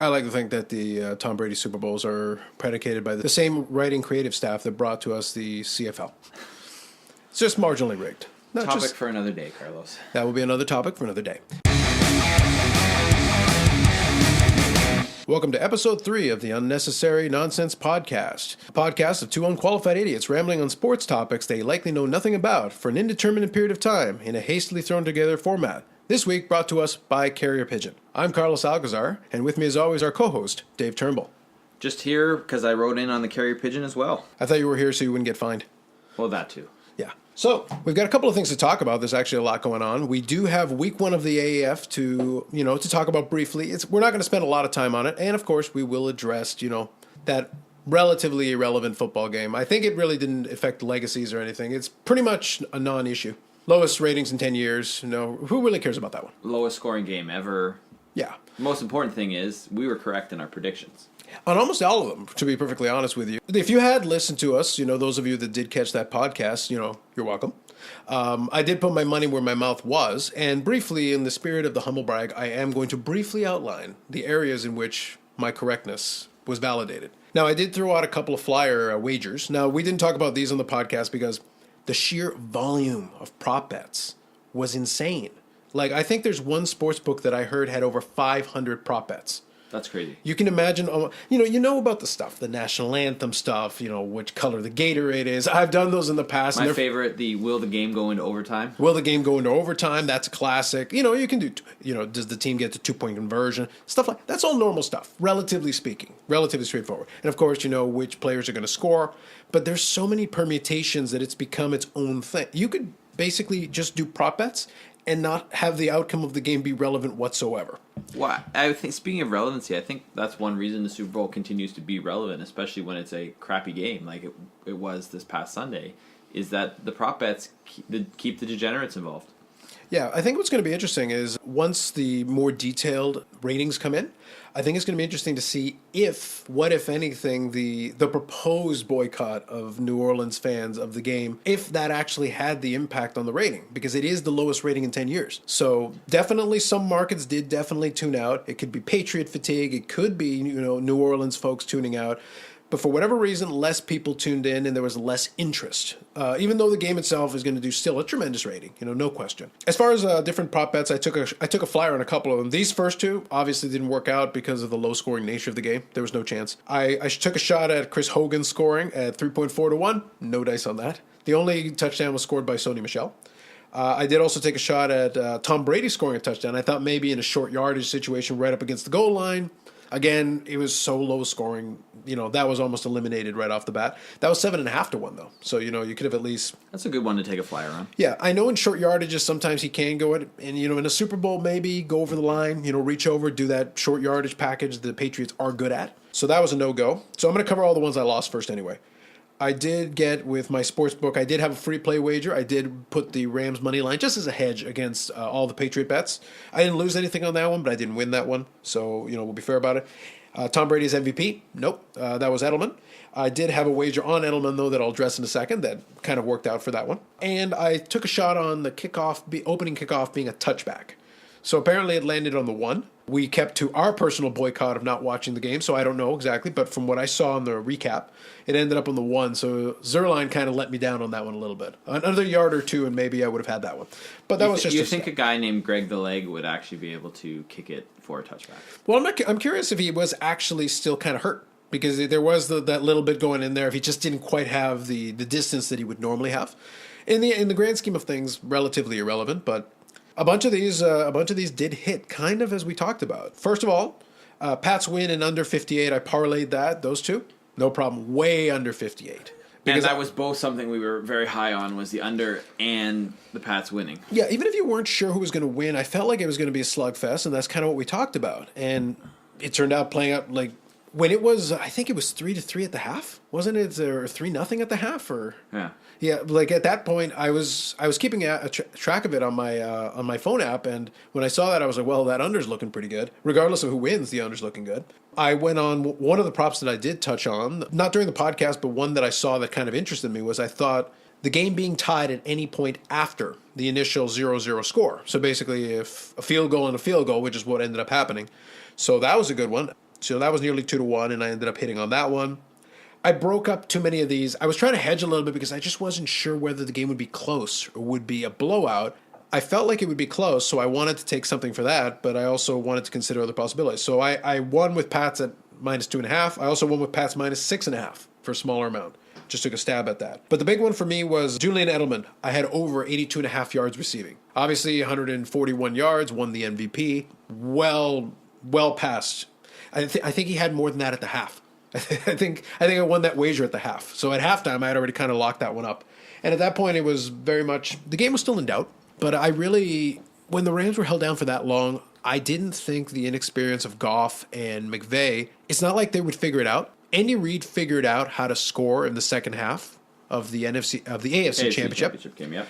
I like to think that the Tom Brady Super Bowls are predicated by the same writing creative staff that brought to us the CFL. It's just marginally rigged. Topic for another day, Carlos. That will be another topic for another day. Welcome to episode 3 of the Unnecessary Nonsense Podcast. A podcast of two unqualified idiots rambling on sports topics they likely know nothing about for an indeterminate period of time in a hastily thrown together format. This week brought to us by Carrier Pigeon. I'm Carlos Alcazar, and with me as always our co-host, Dave Turnbull. Just here because I wrote in on the Carrier Pigeon as well. I thought you were here so you wouldn't get fined. Well, that too. Yeah. So, we've got a couple of things to talk about. There's actually a lot going on. We do have week 1 of the AAF to talk about briefly. We're not going to spend a lot of time on it. And, of course, we will address, that relatively irrelevant football game. I think it really didn't affect legacies or anything. It's pretty much a non-issue. Lowest ratings in 10 years. Who really cares about that one? Lowest scoring game ever. Yeah. The most important thing is we were correct in our predictions. On almost all of them, to be perfectly honest with you. If you had listened to us, those of you that did catch that podcast, you're welcome. I did put my money where my mouth was, and briefly, in the spirit of the humble brag, I am going to briefly outline the areas in which my correctness was validated. Now, I did throw out a couple of flyer wagers. Now, we didn't talk about these on the podcast because the sheer volume of prop bets was insane. Like, I think there's one sports book that I heard had over 500 prop bets. That's crazy. You can imagine, you know about the stuff, the national anthem stuff, which color the Gatorade is. I've done those in the past. My favorite, the will the game go into overtime? Will the game go into overtime? That's a classic. You can do, does the team get the 2-point conversion? Stuff like that's all normal stuff, relatively speaking, relatively straightforward. And of course, which players are going to score. But there's so many permutations that it's become its own thing. You could basically just do prop bets and not have the outcome of the game be relevant whatsoever. Well, I think, speaking of relevancy, I think that's one reason the Super Bowl continues to be relevant, especially when it's a crappy game like it was this past Sunday, is that the prop bets keep the degenerates involved. Yeah, I think what's going to be interesting is once the more detailed ratings come in, I think it's going to be interesting to see if anything, the proposed boycott of New Orleans fans of the game, if that actually had the impact on the rating, because it is the lowest rating in 10 years. So definitely some markets did definitely tune out. It could be Patriot fatigue. It could be, New Orleans folks tuning out. But for whatever reason, less people tuned in and there was less interest. Even though the game itself is going to do still a tremendous rating, no question. As far as different prop bets, I took a flyer on a couple of them. These first two obviously didn't work out because of the low scoring nature of the game. There was no chance. I took a shot at Chris Hogan scoring at 3.4 to 1. No dice on that. The only touchdown was scored by Sony Michel. I did also take a shot at Tom Brady scoring a touchdown. I thought maybe in a short yardage situation right up against the goal line. Again, it was so low scoring, that was almost eliminated right off the bat. That was 7.5 to 1 though. So, you could have at least. That's a good one to take a flyer on. Yeah, I know in short yardages sometimes he can go it, and in a Super Bowl maybe go over the line, reach over, do that short yardage package the Patriots are good at. So that was a no-go. So I'm going to cover all the ones I lost first anyway. I did get with my sports book, I did have a free play wager. I did put the Rams money line just as a hedge against all the Patriot bets. I didn't lose anything on that one, but I didn't win that one. So, we'll be fair about it. Tom Brady's MVP? Nope. That was Edelman. I did have a wager on Edelman, though, that I'll address in a second. That kind of worked out for that one. And I took a shot on the opening kickoff being a touchback. So apparently it landed on the 1. We kept to our personal boycott of not watching the game, so I don't know exactly. But from what I saw in the recap, it ended up on the 1. So Zerline kind of let me down on that one a little bit. Another yard or two, and maybe I would have had that one. But that was just. You think a guy named Greg the Leg would actually be able to kick it for a touchback? Well, I'm curious if he was actually still kind of hurt. Because there was that little bit going in there. If he just didn't quite have the distance that he would normally have. In the grand scheme of things, relatively irrelevant, but. A bunch of these did hit, kind of as we talked about. First of all, Pats win in under 58. I parlayed those two. No problem. Way under 58. And that was both something we were very high on, was the under and the Pats winning. Yeah, even if you weren't sure who was going to win, I felt like it was going to be a slugfest, and that's kind of what we talked about. And it turned out playing out like when it was, I think it was 3-3 at the half, wasn't it? Or 3-0 at the half, or yeah. Like at that point, I was keeping a track of it on my phone app, and when I saw that, I was like, well, that under's looking pretty good. Regardless of who wins, the under's looking good. I went on one of the props that I did touch on, not during the podcast, but one that I saw that kind of interested me was I thought the game being tied at any point after the initial 0-0 score. So basically, if a field goal and a field goal, which is what ended up happening. So that was a good one. So that was nearly 2-1, and I ended up hitting on that one. I broke up too many of these. I was trying to hedge a little bit because I just wasn't sure whether the game would be close or would be a blowout. I felt like it would be close, so I wanted to take something for that, but I also wanted to consider other possibilities. So I won with Pats at -2.5. I also won with Pats -6.5 for a smaller amount. Just took a stab at that. But the big one for me was Julian Edelman. I had over 82.5 yards receiving. Obviously, 141 yards, won the MVP. Well past. I think he had more than that at the half. I think I won that wager at the half. So at halftime, I had already kind of locked that one up. And at that point, it was very much, the game was still in doubt. But I really, when the Rams were held down for that long, I didn't think the inexperience of Goff and McVay, it's not like they would figure it out. Andy Reid figured out how to score in the second half of the AFC Championship game, yeah.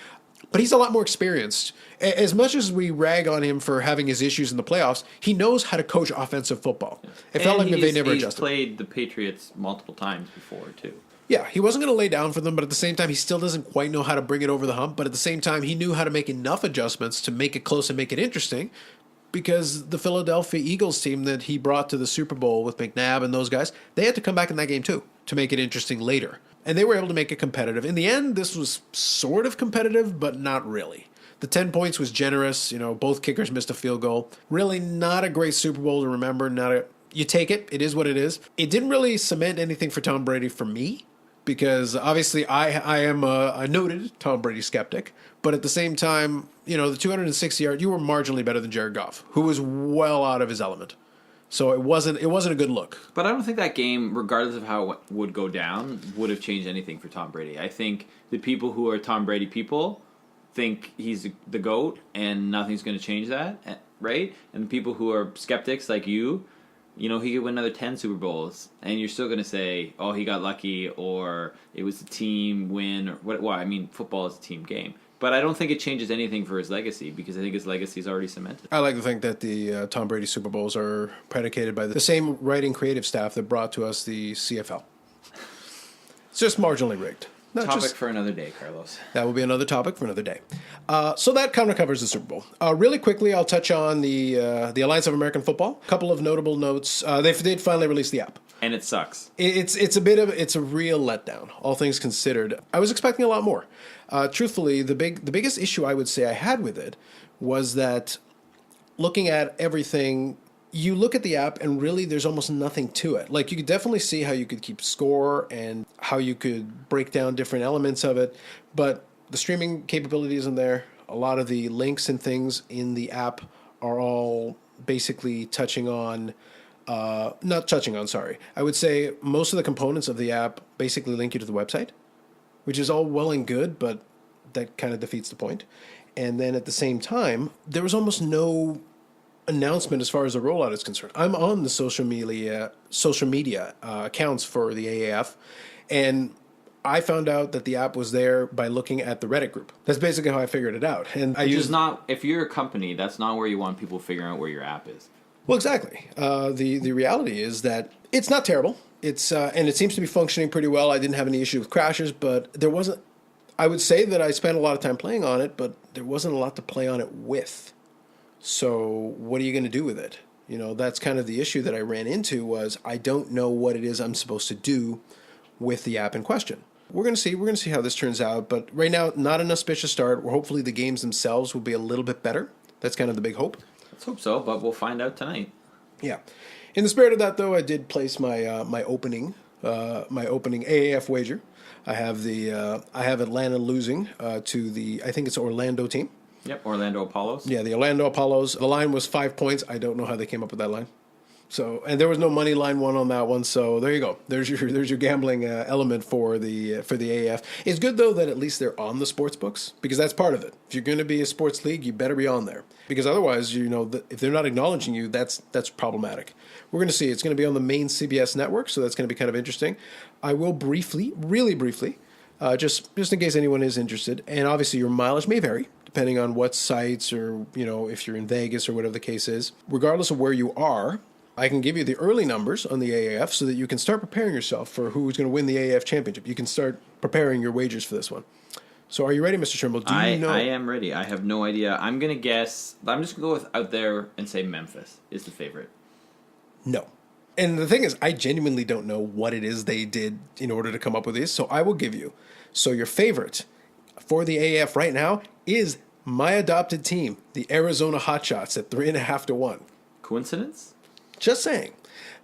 But he's a lot more experienced. As much as we rag on him for having his issues in the playoffs, he knows how to coach offensive football. It felt like McVay never adjusted. He's played the Patriots multiple times before, too. Yeah, he wasn't going to lay down for them, but at the same time, he still doesn't quite know how to bring it over the hump. But at the same time, he knew how to make enough adjustments to make it close and make it interesting, because the Philadelphia Eagles team that he brought to the Super Bowl with McNabb and those guys, they had to come back in that game too to make it interesting later. And they were able to make it competitive. In the end, this was sort of competitive, but not really. The 10 points was generous. Both kickers missed a field goal. Really not a great Super Bowl to remember. You take it. It is what it is. It didn't really cement anything for Tom Brady for me, because obviously I am a noted Tom Brady skeptic. But at the same time, the 260 yard, you were marginally better than Jared Goff, who was well out of his element. So it wasn't a good look. But I don't think that game, regardless of how it would go down, would have changed anything for Tom Brady. I think the people who are Tom Brady people think he's the GOAT and nothing's going to change that, right? And the people who are skeptics like you, he could win another 10 Super Bowls, and you're still going to say, oh, he got lucky, or it was a team win, or what? Well, I mean, football is a team game. But I don't think it changes anything for his legacy, because I think his legacy is already cemented. I like to think that the Tom Brady Super Bowls are predicated by the same writing creative staff that brought to us the CFL. It's just marginally rigged. For another day, Carlos. That will be another topic for another day. So that kind of covers the Super Bowl. Really quickly, I'll touch on the Alliance of American Football. A couple of notable notes. They did finally release the app. And it sucks. It's a real letdown, all things considered. I was expecting a lot more. Truthfully, the biggest issue I would say I had with it was that looking at everything, you look at the app and really there's almost nothing to it. Like, you could definitely see how you could keep score and how you could break down different elements of it, but the streaming capability isn't there. A lot of the links and things in the app are all basically I would say most of the components of the app basically link you to the website, which is all well and good, but that kind of defeats the point. And then at the same time, there was almost no announcement as far as the rollout is concerned. I'm on the social media accounts for the AAF, and I found out that the app was there by looking at the Reddit group. That's basically how I figured it out. And if you're a company, that's not where you want people figuring out where your app is. Well, exactly. The reality is that it's not terrible. And it seems to be functioning pretty well. I didn't have any issue with crashes, but there wasn't. I would say that I spent a lot of time playing on it, but there wasn't a lot to play on it with. So what are you going to do with it? That's kind of the issue that I ran into, was I don't know what it is I'm supposed to do with the app in question. We're going to see. We're going to see how this turns out. But right now, not an auspicious start. Hopefully the games themselves will be a little bit better. That's kind of the big hope. Let's hope so, but we'll find out tonight. Yeah. In the spirit of that, though, I did place my opening AAF wager. I have Atlanta losing to I think it's Orlando team. Yep, Orlando Apollos. Yeah, the Orlando Apollos. The line was 5 points. I don't know how they came up with that line. So, and there was no money line one on that one. So there you go. There's your gambling element for the AAF. It's good though that at least they're on the sports books, because that's part of it. If you're going to be a sports league, you better be on there, because otherwise, if they're not acknowledging you, that's problematic. We're going to see. It's going to be on the main CBS network, so that's going to be kind of interesting. I will really briefly, just in case anyone is interested, and obviously your mileage may vary depending on what sites, or if you're in Vegas or whatever the case is. Regardless of where you are, I can give you the early numbers on the AAF so that you can start preparing yourself for who's going to win the AAF championship. You can start preparing your wagers for this one. So are you ready, Mr. Trimble? Do you know? I am ready. I have no idea. I'm going to guess. I'm just going to go out there and say Memphis is the favorite. No. And the thing is, I genuinely don't know what it is they did in order to come up with these. So I will give you. So your favorite for the AAF right now is my adopted team, the Arizona Hotshots, at 3.5 to 1. Coincidence? Just saying.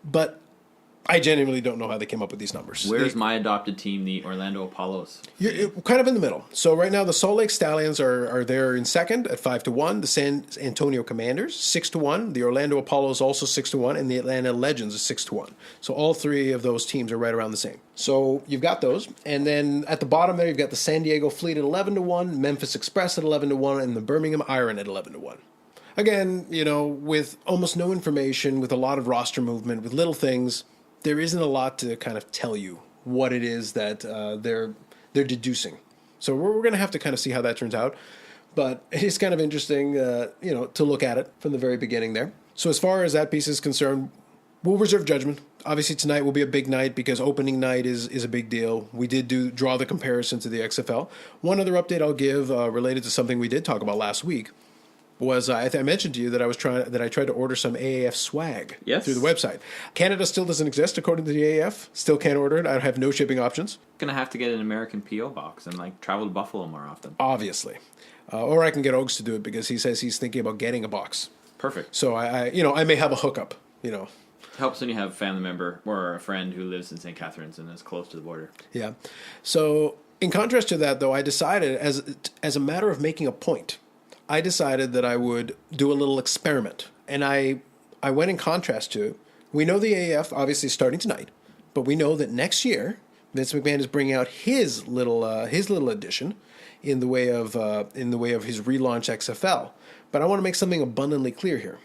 But I genuinely don't know how they came up with these numbers. Where's my adopted team, the Orlando Apollos? You're kind of in the middle. So right now, the Salt Lake Stallions are there in second at 5 to 1. The San Antonio Commanders 6 to 1. The Orlando Apollos also 6 to 1, and the Atlanta Legends is 6 to 1. So all three of those teams are right around the same. So you've got those, and then at the bottom there, you've got the San Diego Fleet at 11 to 1, Memphis Express at 11 to 1, and the Birmingham Iron at 11 to 1. Again, with almost no information, with a lot of roster movement, with little things, there isn't a lot to kind of tell you what it is that they're deducing. So we're going to have to kind of see how that turns out. But it is kind of interesting, to look at it from the very beginning there. So as far as that piece is concerned, we'll reserve judgment. Obviously tonight will be a big night because opening night is a big deal. We did draw the comparison to the XFL. One other update I'll give related to something we did talk about last week was I mentioned to you that I tried to order some AAF swag through the website. Canada still doesn't exist according to the AAF. Still can't order it. I have no shipping options. Gonna have to get an American PO box and travel to Buffalo more often. Obviously, or I can get Oaks to do it because he says he's thinking about getting a box. Perfect. So I may have a hookup. Helps when you have a family member or a friend who lives in St. Catharines and is close to the border. Yeah. So in contrast to that, though, I decided as a matter of making a point, I decided that I would do a little experiment. And I went in contrast to, we know the AAF obviously is starting tonight, but we know that next year, Vince McMahon is bringing out his little addition in the way of his relaunch XFL. But I want to make something abundantly clear here.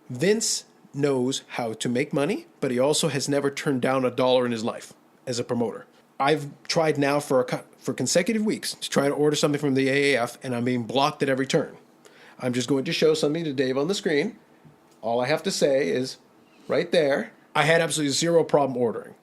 Vince knows how to make money, but he also has never turned down a dollar in his life as a promoter. I've tried now for consecutive weeks to try to order something from the AAF, and I'm being blocked at every turn. I'm just going to show something to Dave on the screen. All I have to say is, right there, I had absolutely zero problem ordering.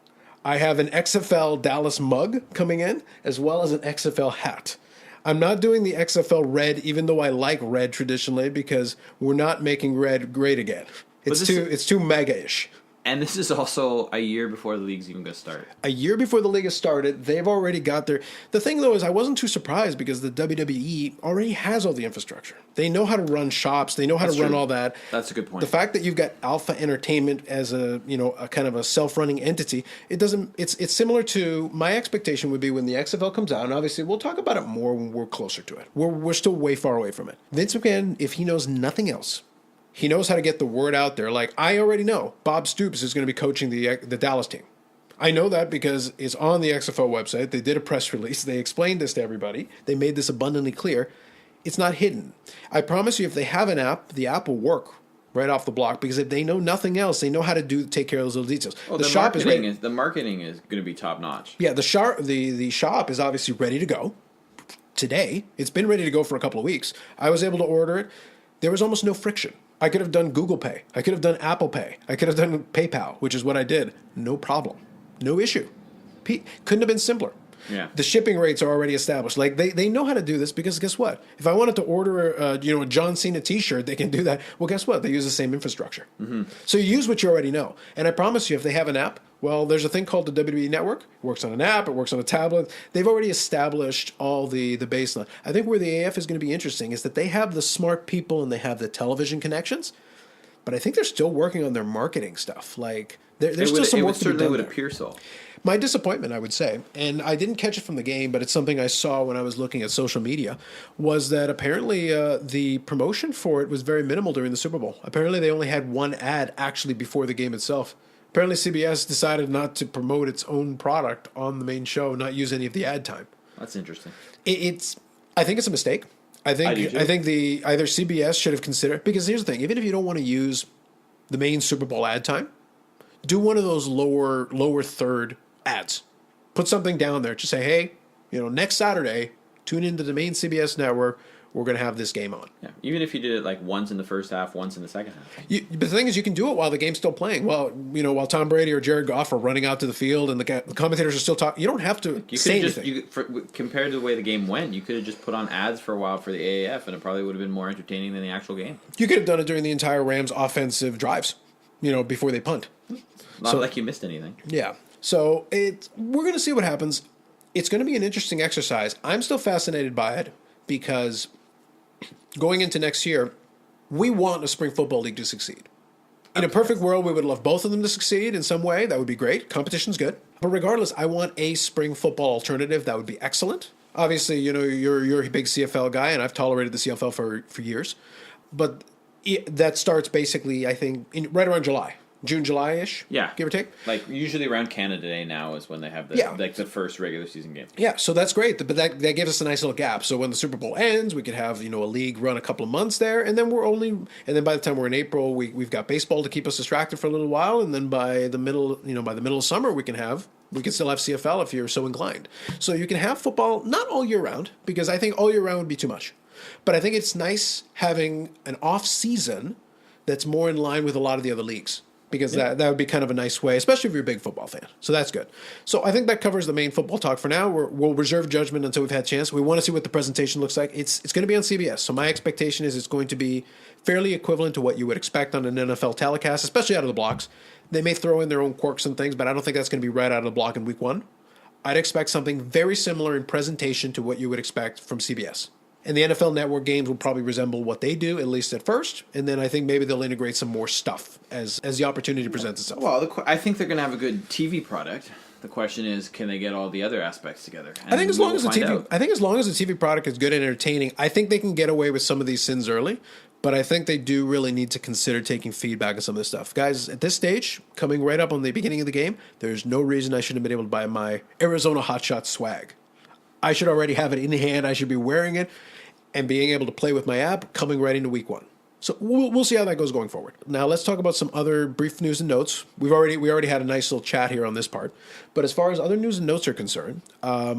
I have an XFL Dallas mug coming in, as well as an XFL hat. I'm not doing the XFL red, even though I like red traditionally, because we're not making red great again. It's too mega-ish. And this is also a year before the league's even going to start. A year before the league has started, they've already got their... The thing, though, is I wasn't too surprised because the WWE already has all the infrastructure. They know how to run shops. They know how to run all that. That's a good point. The fact that you've got Alpha Entertainment as a kind of a self-running entity, it doesn't... It's similar to... My expectation would be when the XFL comes out, and obviously we'll talk about it more when we're closer to it. We're still way far away from it. Vince McMahon, if he knows nothing else... He knows how to get the word out there. Like, I already know Bob Stoops is going to be coaching the Dallas team. I know that because it's on the XFL website. They did a press release. They explained this to everybody. They made this abundantly clear. It's not hidden. I promise you, if they have an app, the app will work right off the block because if they know nothing else, they know how to take care of those little details. Oh, the shop is ready. The marketing is going to be top notch. Yeah, the shop is obviously ready to go today. It's been ready to go for a couple of weeks. I was able to order it. There was almost no friction. I could have done Google Pay. I could have done Apple Pay. I could have done PayPal, which is what I did. No problem. No issue. Couldn't have been simpler. Yeah. The shipping rates are already established. Like they know how to do this because guess what? If I wanted to order a John Cena T-shirt, they can do that. Well, guess what? They use the same infrastructure. Mm-hmm. So you use what you already know. And I promise you, if they have an app, well, there's a thing called the WWE Network. It works on an app. It works on a tablet. They've already established all the baseline. I think where the AF is going to be interesting is that they have the smart people and they have the television connections. But I think they're still working on their marketing stuff. Like there's still some work to be done. It certainly would appear so. My disappointment, I would say, and I didn't catch it from the game, but it's something I saw when I was looking at social media, was that apparently the promotion for it was very minimal during the Super Bowl. Apparently they only had one ad actually before the game itself. Apparently CBS decided not to promote its own product on the main show, not use any of the ad time. That's interesting. I think it's a mistake. I think either CBS should have considered, because here's the thing, even if you don't want to use the main Super Bowl ad time, do one of those lower third ads. Put something down there to say, hey, next Saturday, tune into the main CBS network. We're going to have this game on. Yeah, even if you did it like once in the first half, once in the second half. But the thing is, you can do it while the game's still playing. While Tom Brady or Jared Goff are running out to the field and the commentators are still talking. You don't have to say anything. Compared to the way the game went, you could have just put on ads for a while for the AAF, and it probably would have been more entertaining than the actual game. You could have done it during the entire Rams offensive drives. before they punt. Not like you missed anything. Yeah. So we're going to see what happens. It's going to be an interesting exercise. I'm still fascinated by it because going into next year, we want a spring football league to succeed. In a perfect world, we would love both of them to succeed in some way. That would be great. Competition's good. But regardless, I want a spring football alternative. That would be excellent. Obviously, you're a big CFL guy, and I've tolerated the CFL for years. But that starts basically, I think, right around July. June, July-ish? Yeah. Give or take? Like, usually around Canada Day now is when they have the first regular season game. Yeah, so that's great. But that gives us a nice little gap. So when the Super Bowl ends, we could have, a league run a couple of months there. And then by the time we're in April, we've got baseball to keep us distracted for a little while. And then by the middle of summer, we can still have CFL if you're so inclined. So you can have football, not all year round, because I think all year round would be too much. But I think it's nice having an off season that's more in line with a lot of the other leagues. Because that would be kind of a nice way, especially if you're a big football fan. So that's good. So I think that covers the main football talk for now. We'll reserve judgment until we've had a chance. We want to see what the presentation looks like. It's going to be on CBS. So my expectation is it's going to be fairly equivalent to what you would expect on an NFL telecast, especially out of the blocks. They may throw in their own quirks and things, but I don't think that's going to be right out of the block in week one. I'd expect something very similar in presentation to what you would expect from CBS. And the NFL Network games will probably resemble what they do, at least at first. And then I think maybe they'll integrate some more stuff as the opportunity presents itself. Well, I think they're going to have a good TV product. The question is, can they get all the other aspects together? And I think as long as the TV product is good and entertaining, I think they can get away with some of these sins early. But I think they do really need to consider taking feedback on some of this stuff. Guys, at this stage, coming right up on the beginning of the game, there's no reason I shouldn't have been able to buy my Arizona Hotshot swag. I should already have it in hand. I should be wearing it and being able to play with my app coming right into week one. So we'll see how that goes going forward. Now let's talk about some other brief news and notes. We already had a nice little chat here on this part. But as far as other news and notes are concerned,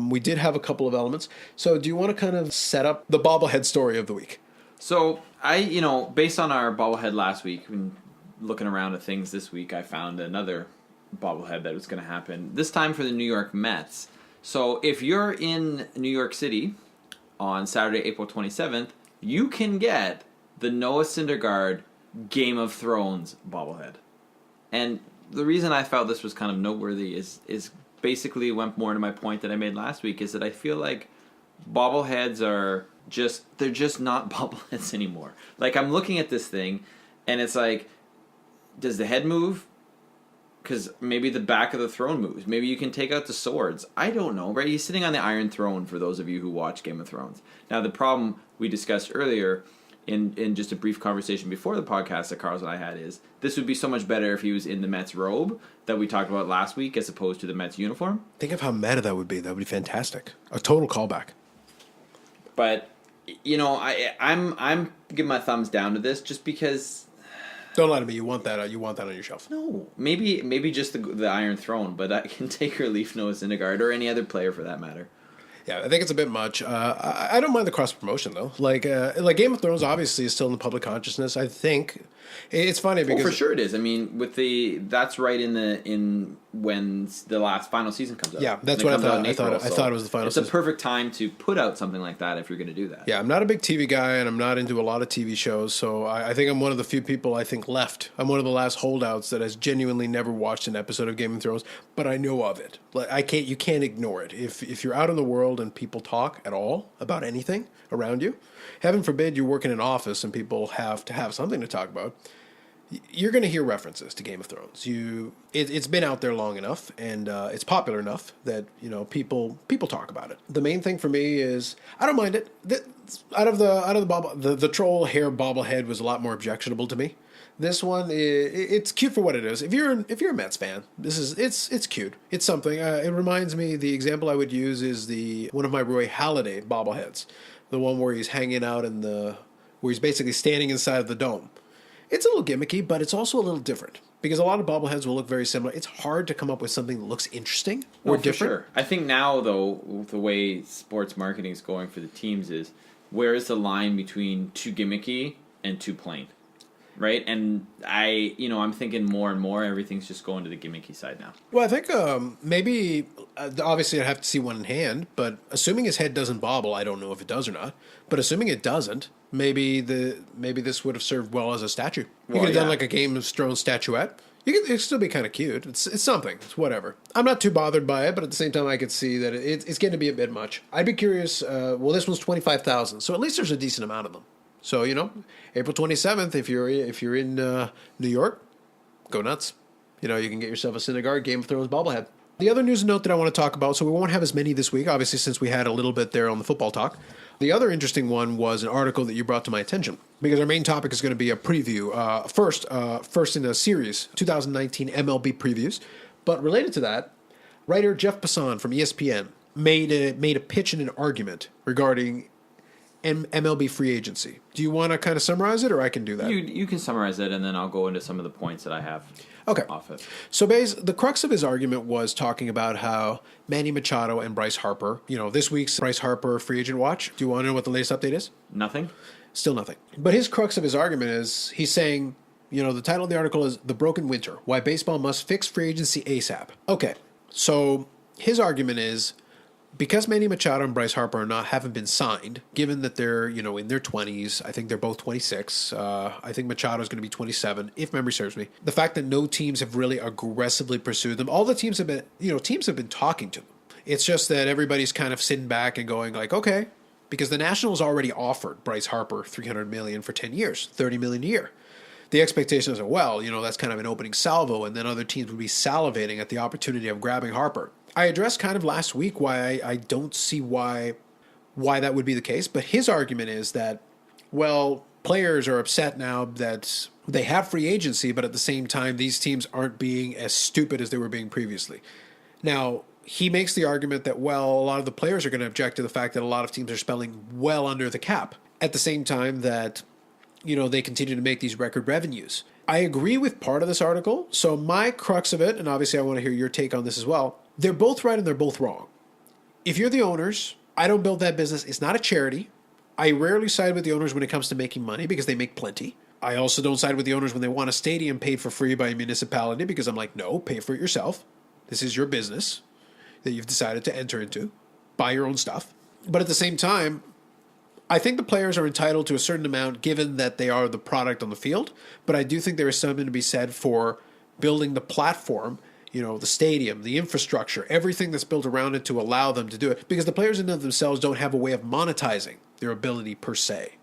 we did have a couple of elements. So do you want to kind of set up the bobblehead story of the week? So based on our bobblehead last week, when looking around at things this week, I found another bobblehead that was going to happen, this time for the New York Mets. So if you're in New York City on Saturday, April 27th, you can get the Noah Syndergaard Game of Thrones bobblehead. And the reason I felt this was kind of noteworthy is basically went more to my point that I made last week, is that I feel like bobbleheads they're just not bobbleheads anymore. Like, I'm looking at this thing, and it's like, does the head move? Because maybe the back of the throne moves. Maybe you can take out the swords. I don't know, right? He's sitting on the Iron Throne, for those of you who watch Game of Thrones. Now, the problem we discussed earlier in just a brief conversation before the podcast that Carlos and I had is this would be so much better if he was in the Mets robe that we talked about last week as opposed to the Mets uniform. Think of how meta that would be. That would be fantastic. A total callback. But, I'm giving my thumbs down to this just because... Don't lie to me. You want that on your shelf. No. Maybe just the Iron Throne, but I can take or leave Noah Syndergaard or any other player for that matter. Yeah, I think it's a bit much. I don't mind the cross promotion though. Like Game of Thrones obviously is still in the public consciousness. I think it's funny because for sure it is. I mean, that's right in when the last final season comes out. Yeah, that's what I thought. I thought it was the final season. It's a perfect time to put out something like that if you're going to do that. Yeah, I'm not a big TV guy, and I'm not into a lot of TV shows, so I think I'm one of the few people left. I'm one of the last holdouts that has genuinely never watched an episode of Game of Thrones, but I know of it. Like you can't ignore it. If you're out in the world and people talk at all about anything around you, heaven forbid you work in an office and people have to have something to talk about, you're going to hear references to Game of Thrones. It's been out there long enough, and it's popular enough that people talk about it. The main thing for me is I don't mind it. Out of the troll hair bobblehead was a lot more objectionable to me. This one, it's cute for what it is. If you're a Mets fan, it's cute. It's something. It reminds me. The example I would use is one of my Roy Halladay bobbleheads, the one where he's hanging out where he's basically standing inside of the dome. It's a little gimmicky, but it's also a little different because a lot of bobbleheads will look very similar. It's hard to come up with something that looks interesting or different. For sure. I think now, though, the way sports marketing is going for the teams is where is the line between too gimmicky and too plain, right? And I'm thinking more and more everything's just going to the gimmicky side now. Well, I think maybe obviously I'd have to see one in hand, but assuming his head doesn't bobble, I don't know if it does or not. But assuming it doesn't, maybe this would have served well as a statue. You Well, could have done yeah. like a Game of Thrones statuette. It'd still be kind of cute. It's something. It's whatever. I'm not too bothered by it, but at the same time, I could see that it's getting to be a bit much. I'd be curious. Well, this one's 25,000, so at least there's a decent amount of them. So April 27th, if you're in New York, go nuts. You can get yourself a Syndergaard Game of Thrones bobblehead. The other news note that I want to talk about, so we won't have as many this week, obviously, since we had a little bit there on the football talk. The other interesting one was an article that you brought to my attention, because our main topic is going to be a preview, first in a series, 2019 MLB previews. But related to that, writer Jeff Passan from ESPN made a pitch and an argument regarding MLB free agency. Do you want to kind of summarize it, or I can do that? You can summarize it, and then I'll go into some of the points that I have. Okay. Off it. So, the crux of his argument was talking about how Manny Machado and Bryce Harper, this week's Bryce Harper free agent watch. Do you want to know what the latest update is? Nothing. Still nothing. But his crux of his argument is he's saying, the title of the article is The Broken Winter, Why Baseball Must Fix Free Agency ASAP. Okay. So his argument is because Manny Machado and Bryce Harper haven't been signed, given that they're, in their 20s, I think they're both 26. I think Machado's going to be 27, if memory serves me. The fact that no teams have really aggressively pursued them, all the teams have been talking to them. It's just that everybody's kind of sitting back and going like, okay, because the Nationals already offered Bryce Harper $300 million for 10 years, $30 million a year. The expectation is, that's kind of an opening salvo, and then other teams would be salivating at the opportunity of grabbing Harper. I addressed kind of last week why I don't see why that would be the case, but his argument is that, players are upset now that they have free agency, but at the same time, these teams aren't being as stupid as they were being previously. Now, he makes the argument that, a lot of the players are going to object to the fact that a lot of teams are spending well under the cap. At the same time that, they continue to make these record revenues. I agree with part of this article. So my crux of it, and obviously I want to hear your take on this as well, they're both right and they're both wrong. If you're the owners, I don't build that business. It's not a charity. I rarely side with the owners when it comes to making money because they make plenty. I also don't side with the owners when they want a stadium paid for free by a municipality because I'm like, no, pay for it yourself. This is your business that you've decided to enter into. Buy your own stuff. But at the same time, I think the players are entitled to a certain amount given that they are the product on the field. But I do think there is something to be said for building the platform, the stadium, the infrastructure, everything that's built around it to allow them to do it. Because the players in and of themselves don't have a way of monetizing their ability per se.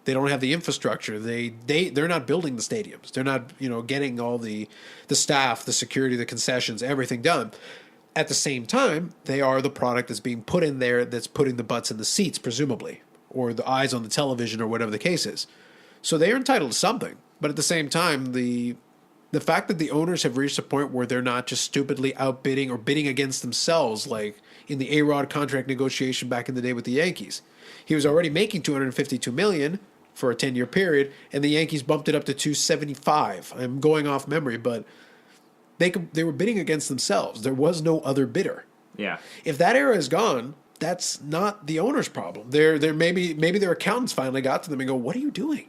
They don't have the infrastructure. They're not building the stadiums. They're not, getting all the staff, the security, the concessions, everything done. At the same time, they are the product that's being put in there that's putting the butts in the seats, presumably, or the eyes on the television or whatever the case is. So they are entitled to something. But at the same time, the fact that the owners have reached a point where they're not just stupidly outbidding or bidding against themselves, like in the A-Rod contract negotiation back in the day with the Yankees. He was already making $252 million for a 10-year period, and the Yankees bumped it up to $275. I'm going off memory, but they were bidding against themselves. There was no other bidder. Yeah. If that era is gone, that's not the owner's problem. Maybe their accountants finally got to them and go, "What are you doing?"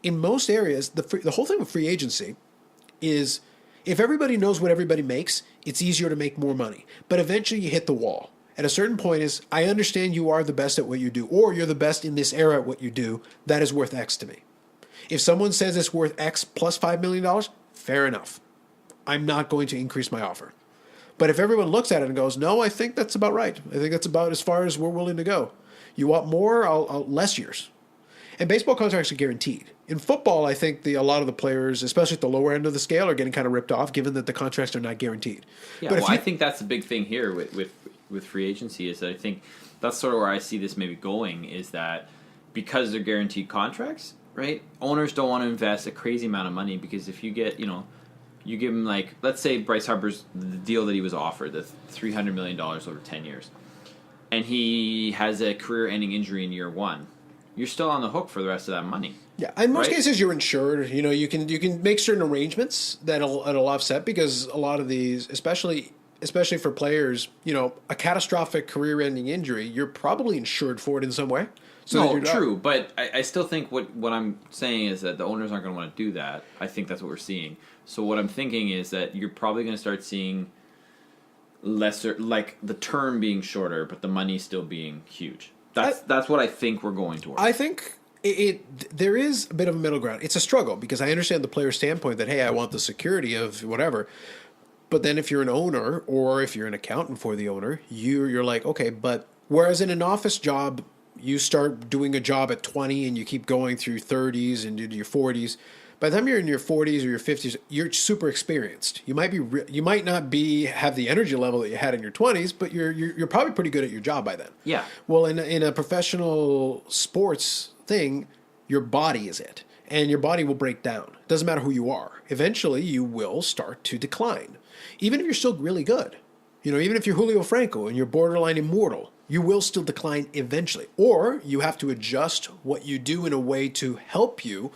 In most areas, the whole thing with free agency is if everybody knows what everybody makes, it's easier to make more money. But eventually you hit the wall. At a certain point is, I understand you are the best at what you do, or you're the best in this era at what you do. That is worth X to me. If someone says it's worth X plus $5 million, fair enough. I'm not going to increase my offer. But if everyone looks at it and goes, no, I think that's about right. I think that's about as far as we're willing to go. You want more? I'll less years. And baseball contracts are guaranteed. In football, I think a lot of the players, especially at the lower end of the scale, are getting kind of ripped off, given that the contracts are not guaranteed. Yeah, I think that's the big thing here with free agency is that I think that's sort of where I see this maybe going is that because they're guaranteed contracts, right? Owners don't want to invest a crazy amount of money because if you get, you give him like, let's say Bryce Harper's the deal that he was offered, the $300 million over 10 years, and he has a career-ending injury in year one. You're still on the hook for the rest of that money. Yeah, in most cases you're insured. You can make certain arrangements that'll offset because a lot of these, especially for players, a catastrophic career-ending injury, you're probably insured for it in some way. So no, true, but I still think what I'm saying is that the owners aren't going to want to do that. I think that's what we're seeing. So what I'm thinking is that you're probably going to start seeing lesser, like the term being shorter, but the money still being huge. That's what I think we're going towards. I think There is a bit of a middle ground. It's a struggle because I understand the player's standpoint that, hey, I want the security of whatever. But then if you're an owner or if you're an accountant for the owner, you're like, okay, but whereas in an office job, you start doing a job at 20 and you keep going through 30s and into your 40s. By the time you're in your 40s or your 50s, you're super experienced. You might not have the energy level that you had in your 20s, but you're probably pretty good at your job by then. Yeah. Well, in a professional sports thing, your body is it, and your body will break down. Doesn't matter who you are. Eventually, you will start to decline, even if you're still really good. Even if you're Julio Franco and you're borderline immortal, you will still decline eventually. Or you have to adjust what you do in a way to help you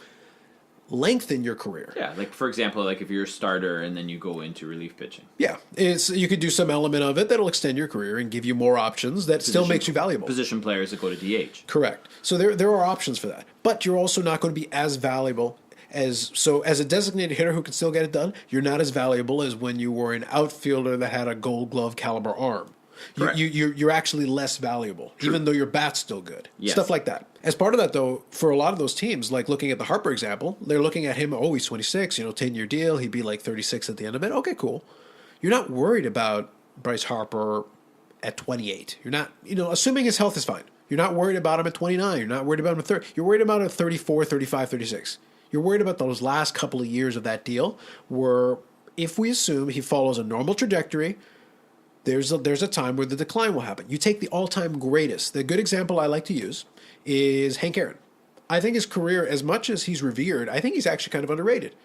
lengthen your career. Yeah, like for example, like if you're a starter and then you go into relief pitching. Yeah, you could do some element of it that'll extend your career and give you more options that still makes you valuable. Position players that go to DH. Correct. So there are options for that. But you're also not going to be as valuable as a designated hitter who can still get it done, you're not as valuable as when you were an outfielder that had a Gold Glove caliber arm. You're actually less valuable, even though your bat's still good. Yes. Stuff like that. As part of that, though, for a lot of those teams, like looking at the Harper example, they're looking at him, he's 26, 10-year deal. He'd be like 36 at the end of it. Okay, cool. You're not worried about Bryce Harper at 28. You're not, assuming his health is fine. You're not worried about him at 29. You're not worried about him at 30. You're worried about him at 34, 35, 36. You're worried about those last couple of years of that deal where if we assume he follows a normal trajectory, there's a time where the decline will happen. You take the all-time greatest. The good example I like to use is Hank Aaron. I think his career, as much as he's revered, I think he's actually kind of underrated.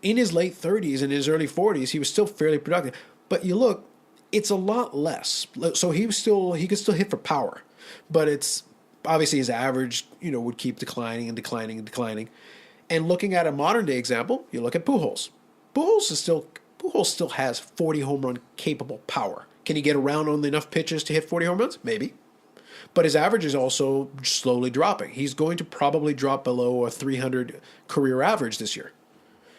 In his late 30s and his early 40s, he was still fairly productive. But you look, it's a lot less. So he could still hit for power. But it's obviously his average, would keep declining and declining and declining. And looking at a modern-day example, you look at Pujols. Pujols still has 40 home run capable power. Can he get around on enough pitches to hit 40 home runs? Maybe. But his average is also slowly dropping. He's going to probably drop below a 300 career average this year,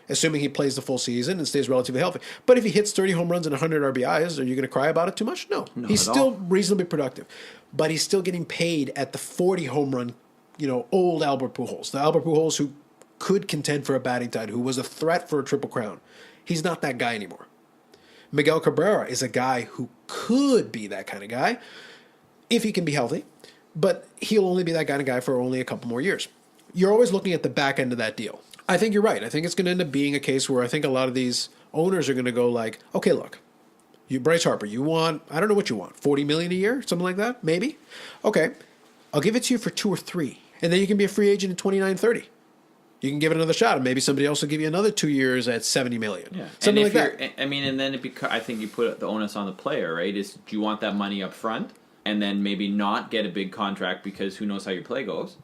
assuming he plays the full season and stays relatively healthy. But if he hits 30 home runs and 100 RBIs, are you going to cry about it too much? No. He's still reasonably productive. But he's still getting paid at the 40 home run, old Albert Pujols. The Albert Pujols who could contend for a batting title, who was a threat for a Triple Crown. He's not that guy anymore. Miguel Cabrera is a guy who could be that kind of guy if he can be healthy, but he'll only be that kind of guy for only a couple more years. You're always looking at the back end of that deal. I think you're right. I think it's going to end up being a case where I think a lot of these owners are going to go like, okay, look, Bryce Harper, you want, I don't know what you want, $40 million a year, something like that, maybe? Okay, I'll give it to you for 2 or 3, and then you can be a free agent in 29, 30. You can give it another shot, and maybe somebody else will give you another 2 years at $70 million. Yeah. Something like that. And then I think you put the onus on the player, right? Do you want that money up front, and then maybe not get a big contract because who knows how your play goes,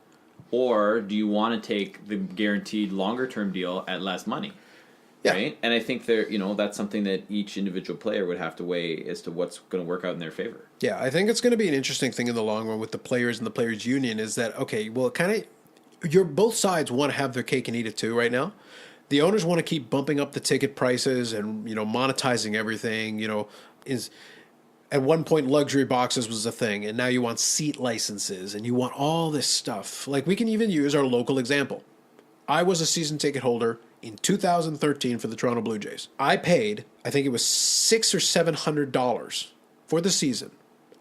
or do you want to take the guaranteed longer term deal at less money? Yeah. Right? And I think that's something that each individual player would have to weigh as to what's going to work out in their favor. Yeah, I think it's going to be an interesting thing in the long run with the players and the players' union is that, okay, well, both sides want to have their cake and eat it too right now. The owners want to keep bumping up the ticket prices and, monetizing everything, is at one point luxury boxes was a thing, and now you want seat licenses and you want all this stuff. Like we can even use our local example. I was a season ticket holder in 2013 for the Toronto Blue Jays. I paid, I think it was $600 or $700 for the season.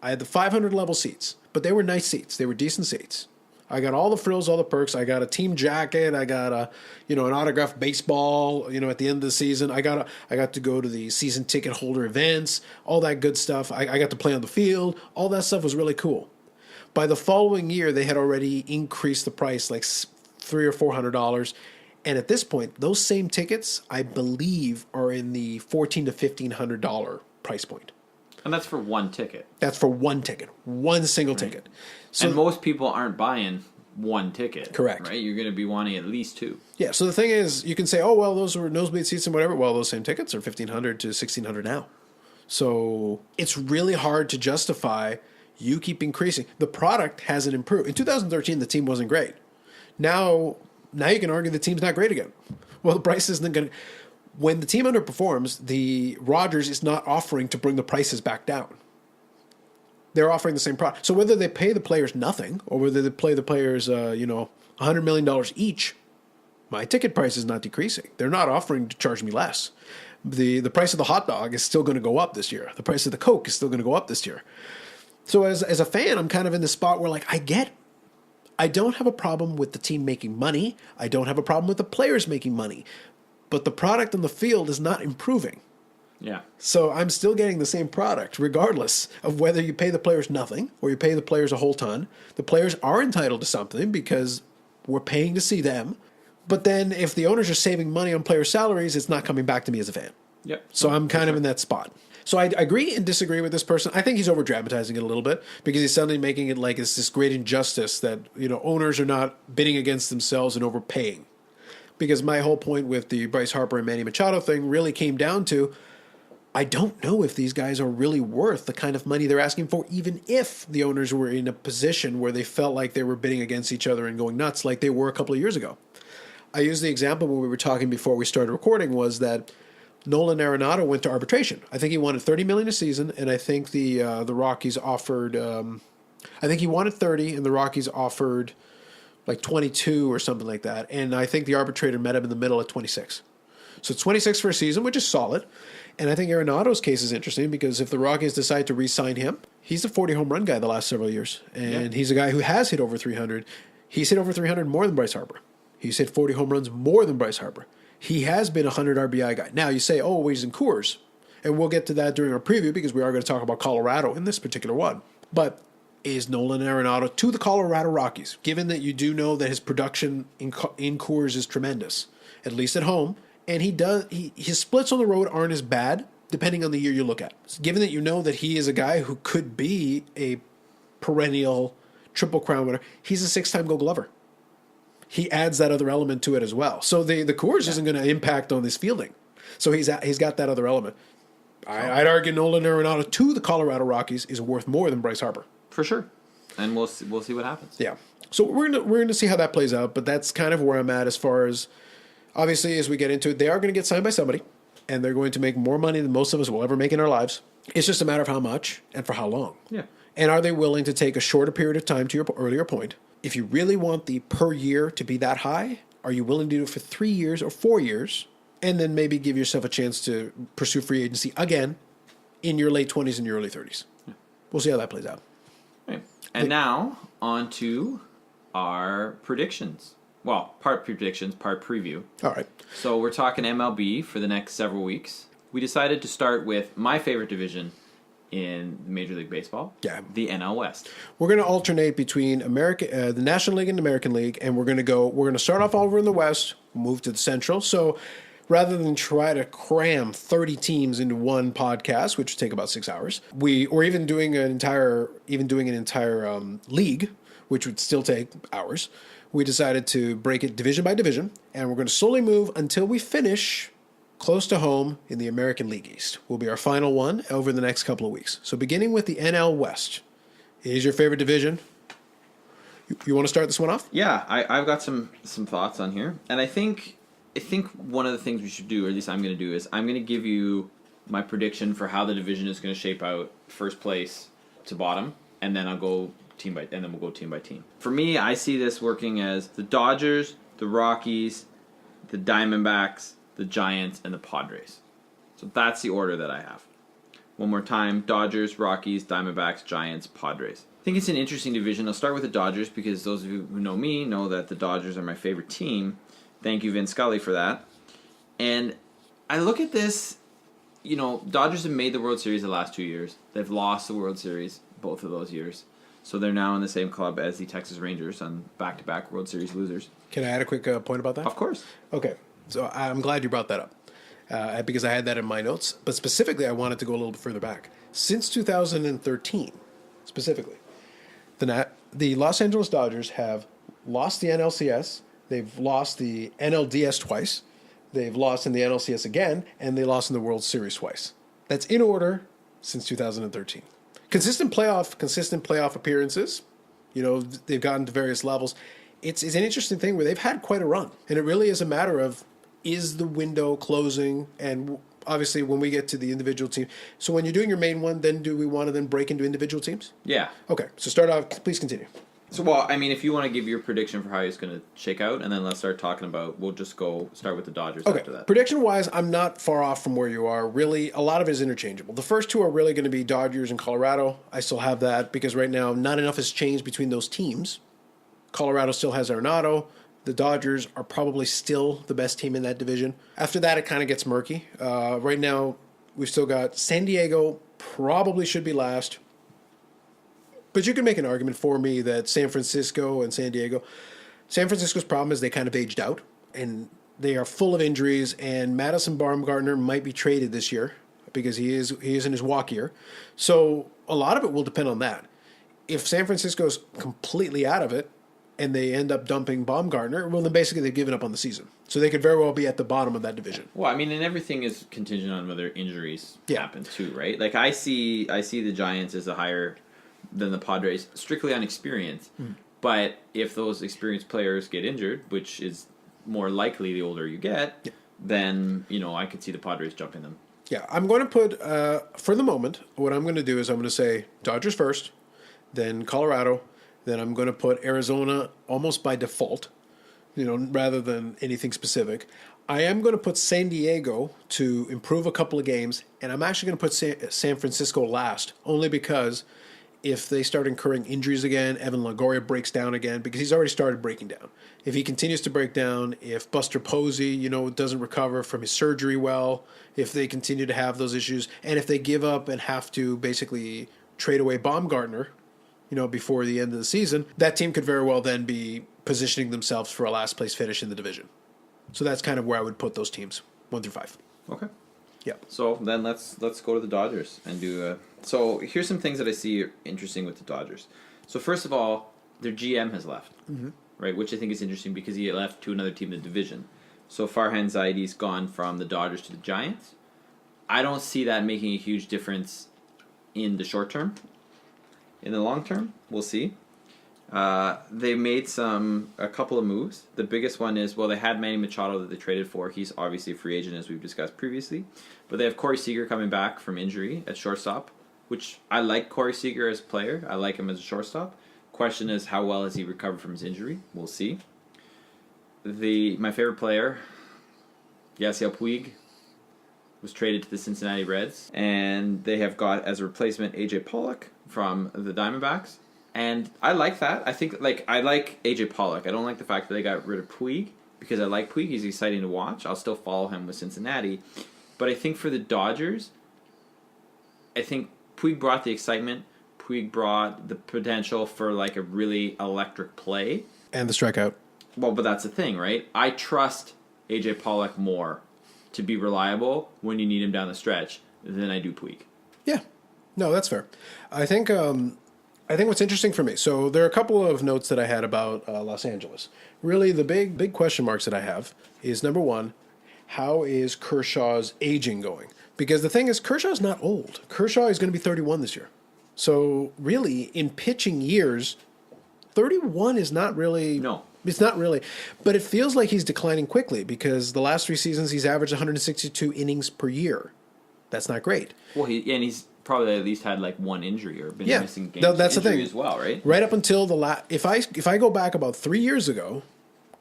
I had the 500 level seats, but they were nice seats. They were decent seats. I got all the frills, all the perks. I got a team jacket. I got an autographed baseball. At the end of the season, I got to go to the season ticket holder events, all that good stuff. I got to play on the field. All that stuff was really cool. By the following year, they had already increased the price like $300 or $400, and at this point, those same tickets, I believe, are in the $1,400 to $1,500 price point. And that's for one ticket. That's for one ticket, one single ticket. So, and most people aren't buying one ticket. Correct. Right? You're going to be wanting at least 2. Yeah, so the thing is, you can say, oh, well, those were nosebleed seats and whatever. Well, those same tickets are $1,500 to $1,600 now. So it's really hard to justify you keep increasing. The product hasn't improved. In 2013, the team wasn't great. Now you can argue the team's not great again. Well, the price isn't going to... When the team underperforms, the Rogers is not offering to bring the prices back down. They're offering the same product. So whether they pay the players nothing or whether they pay the players, $100 million each, my ticket price is not decreasing. They're not offering to charge me less. The price of the hot dog is still going to go up this year. The price of the Coke is still going to go up this year. So as a fan, I'm kind of in the spot where, like, I don't have a problem with the team making money. I don't have a problem with the players making money. But the product on the field is not improving. Yeah. So I'm still getting the same product, regardless of whether you pay the players nothing or you pay the players a whole ton. The players are entitled to something because we're paying to see them. But then if the owners are saving money on player salaries, it's not coming back to me as a fan. Yep. So I'm kind of in that spot. So I agree and disagree with this person. I think he's over-dramatizing it a little bit because he's suddenly making it like it's this great injustice that, owners are not bidding against themselves and overpaying. Because my whole point with the Bryce Harper and Manny Machado thing really came down to, I don't know if these guys are really worth the kind of money they're asking for, even if the owners were in a position where they felt like they were bidding against each other and going nuts like they were a couple of years ago. I used the example when we were talking before we started recording was that Nolan Arenado went to arbitration. I think he wanted $30 million a season, and I think the Rockies offered. I think he wanted 30, and the Rockies offered like 22 or something like that. And I think the arbitrator met him in the middle at 26. So it's 26 for a season, which is solid. And I think Arenado's case is interesting because if the Rockies decide to re-sign him, he's a 40 home run guy the last several years, and he's a guy who has hit over 300. He's hit over 300 more than Bryce Harper. He's hit 40 home runs more than Bryce Harper. He has been a 100 RBI guy. Now you say, oh, he's in Coors. And we'll get to that during our preview because we are going to talk about Colorado in this particular one. But is Nolan Arenado to the Colorado Rockies, given that you do know that his production in Coors is tremendous, at least at home, and his splits on the road aren't as bad, depending on the year you look at. So given that you know that he is a guy who could be a perennial Triple Crown winner, he's a 6-time Gold Glover. He adds that other element to it as well. So the Coors isn't going to impact on his fielding. So he's got that other element. I'd argue Nolan Arenado to the Colorado Rockies is worth more than Bryce Harper. For sure. And we'll see what happens. Yeah. So we're gonna see how that plays out, but that's kind of where I'm at as far as, obviously, as we get into it, they are going to get signed by somebody, and they're going to make more money than most of us will ever make in our lives. It's just a matter of how much and for how long. Yeah. And are they willing to take a shorter period of time, to your earlier point? If you really want the per year to be that high, are you willing to do it for 3 years or 4 years, and then maybe give yourself a chance to pursue free agency again in your late 20s and your early 30s? Yeah. We'll see how that plays out. Right. And now, on to our predictions. Well, part predictions, part preview. All right. So we're talking MLB for the next several weeks. We decided to start with my favorite division in Major League Baseball, the NL West. We're going to alternate between the National League and the American League, and we're going to start off over in the West, move to the Central. So rather than try to cram 30 teams into one podcast, which would take about 6 hours, or even doing an entire league, which would still take hours, we decided to break it division by division, and we're going to slowly move until we finish close to home in the American League East. Will be our final one over the next couple of weeks. So beginning with the NL West, it is your favorite division. You want to start this one off? Yeah, I've got some thoughts on here, and I think one of the things we should do, or at least I'm going to do, is I'm going to give you my prediction for how the division is going to shape out, first place to bottom, and then we'll go team by team. For me, I see this working as the Dodgers, the Rockies, the Diamondbacks, the Giants, and the Padres. So that's the order that I have. One more time: Dodgers, Rockies, Diamondbacks, Giants, Padres. I think it's an interesting division. I'll start with the Dodgers because those of you who know me know that the Dodgers are my favorite team. Thank you, Vin Scully, for that. And I look at this, Dodgers have made the World Series the last 2 years. They've lost the World Series both of those years. So they're now in the same club as the Texas Rangers on back-to-back World Series losers. Can I add a quick point about that? Of course. Okay. So I'm glad you brought that up because I had that in my notes. But specifically, I wanted to go a little bit further back. Since 2013, specifically, the Los Angeles Dodgers have lost the NLCS. They've lost the NLDS twice. They've lost in the NLCS again. And they lost in the World Series twice. That's in order since 2013. Consistent playoff appearances. They've gotten to various levels. It's an interesting thing where they've had quite a run. And it really is a matter of, is the window closing? And obviously when we get to the individual team. So when you're doing your main one, then do we want to then break into individual teams? Yeah. Okay. So start off, please continue. So, well, I mean, if you want to give your prediction for how he's going to shake out, and then let's start talking about, we'll just go start with the Dodgers Okay, after that. prediction-wise, I'm not far off from where you are. Really, a lot of it is interchangeable. The first two are really going to be Dodgers and Colorado. I still have that because right now not enough has changed between those teams. Colorado still has Arenado. The Dodgers are probably still the best team in that division. After that, it kind of gets murky. Right now, we've still got San Diego probably should be last. But you can make an argument for me that San Francisco and San Diego, San Francisco's problem is they kind of aged out and they are full of injuries. And Madison Bumgarner might be traded this year because he is in his walk year. So a lot of it will depend on that. If San Francisco's completely out of it and they end up dumping Baumgartner, well, then basically they've given up on the season. So they could very well be at the bottom of that division. Well, I mean, and everything is contingent on whether injuries Yeah. happen too, right? Like I see the Giants as a higher than the Padres strictly on experience. But if those experienced players get injured, which is more likely the older you get, then, I could see the Padres jumping them. Yeah, I'm going to put, for the moment, what I'm going to do is I'm going to say Dodgers first, then Colorado, then I'm going to put Arizona almost by default, rather than anything specific. I am going to put San Diego to improve a couple of games, and I'm actually going to put San Francisco last, only because if they start incurring injuries again, Evan Longoria breaks down again, because he's already started breaking down. If he continues to break down, if Buster Posey, doesn't recover from his surgery well, if they continue to have those issues, and if they give up and have to basically trade away Baumgartner, before the end of the season, that team could very well then be positioning themselves for a last place finish in the division. So that's kind of where I would put those teams, 1 through 5. Okay. Yeah. So then let's go to the Dodgers and do. So here's some things that I see interesting with the Dodgers. So first of all, their GM has left, right? Which I think is interesting because he left to another team in the division. So Farhan Zaidi's gone from the Dodgers to the Giants. I don't see that making a huge difference in the short term. In the long term, we'll see. They made a couple of moves. The biggest one is, they had Manny Machado that they traded for. He's obviously a free agent, as we've discussed previously. But they have Corey Seager coming back from injury at shortstop, which I like Corey Seager as a player. I like him as a shortstop. Question is, how well has he recovered from his injury? We'll see. My favorite player, Yasiel Puig, was traded to the Cincinnati Reds. And they have got, as a replacement, A.J. Pollock from the Diamondbacks. And I like that. I think, I like A.J. Pollock. I don't like the fact that they got rid of Puig, because I like Puig. He's exciting to watch. I'll still follow him with Cincinnati. But I think for the Dodgers, I think Puig brought the excitement. Puig brought the potential for, a really electric play. And the strikeout. Well, but that's the thing, right? I trust A.J. Pollock more to be reliable when you need him down the stretch than I do Puig. Yeah. No, that's fair. I think what's interesting for me, so there are a couple of notes that I had about Los Angeles. Really, the big question marks that I have is, number one, how is Kershaw's aging going? Because the thing is, Kershaw's not old. Kershaw is going to be 31 this year. So really, in pitching years, 31 is not really... No. It's not really. But it feels like he's declining quickly because the last 3 seasons he's averaged 162 innings per year. That's not great. Well, he's probably at least had one injury or been missing games. That's the thing as well, right? Right up until if I go back about 3 years ago,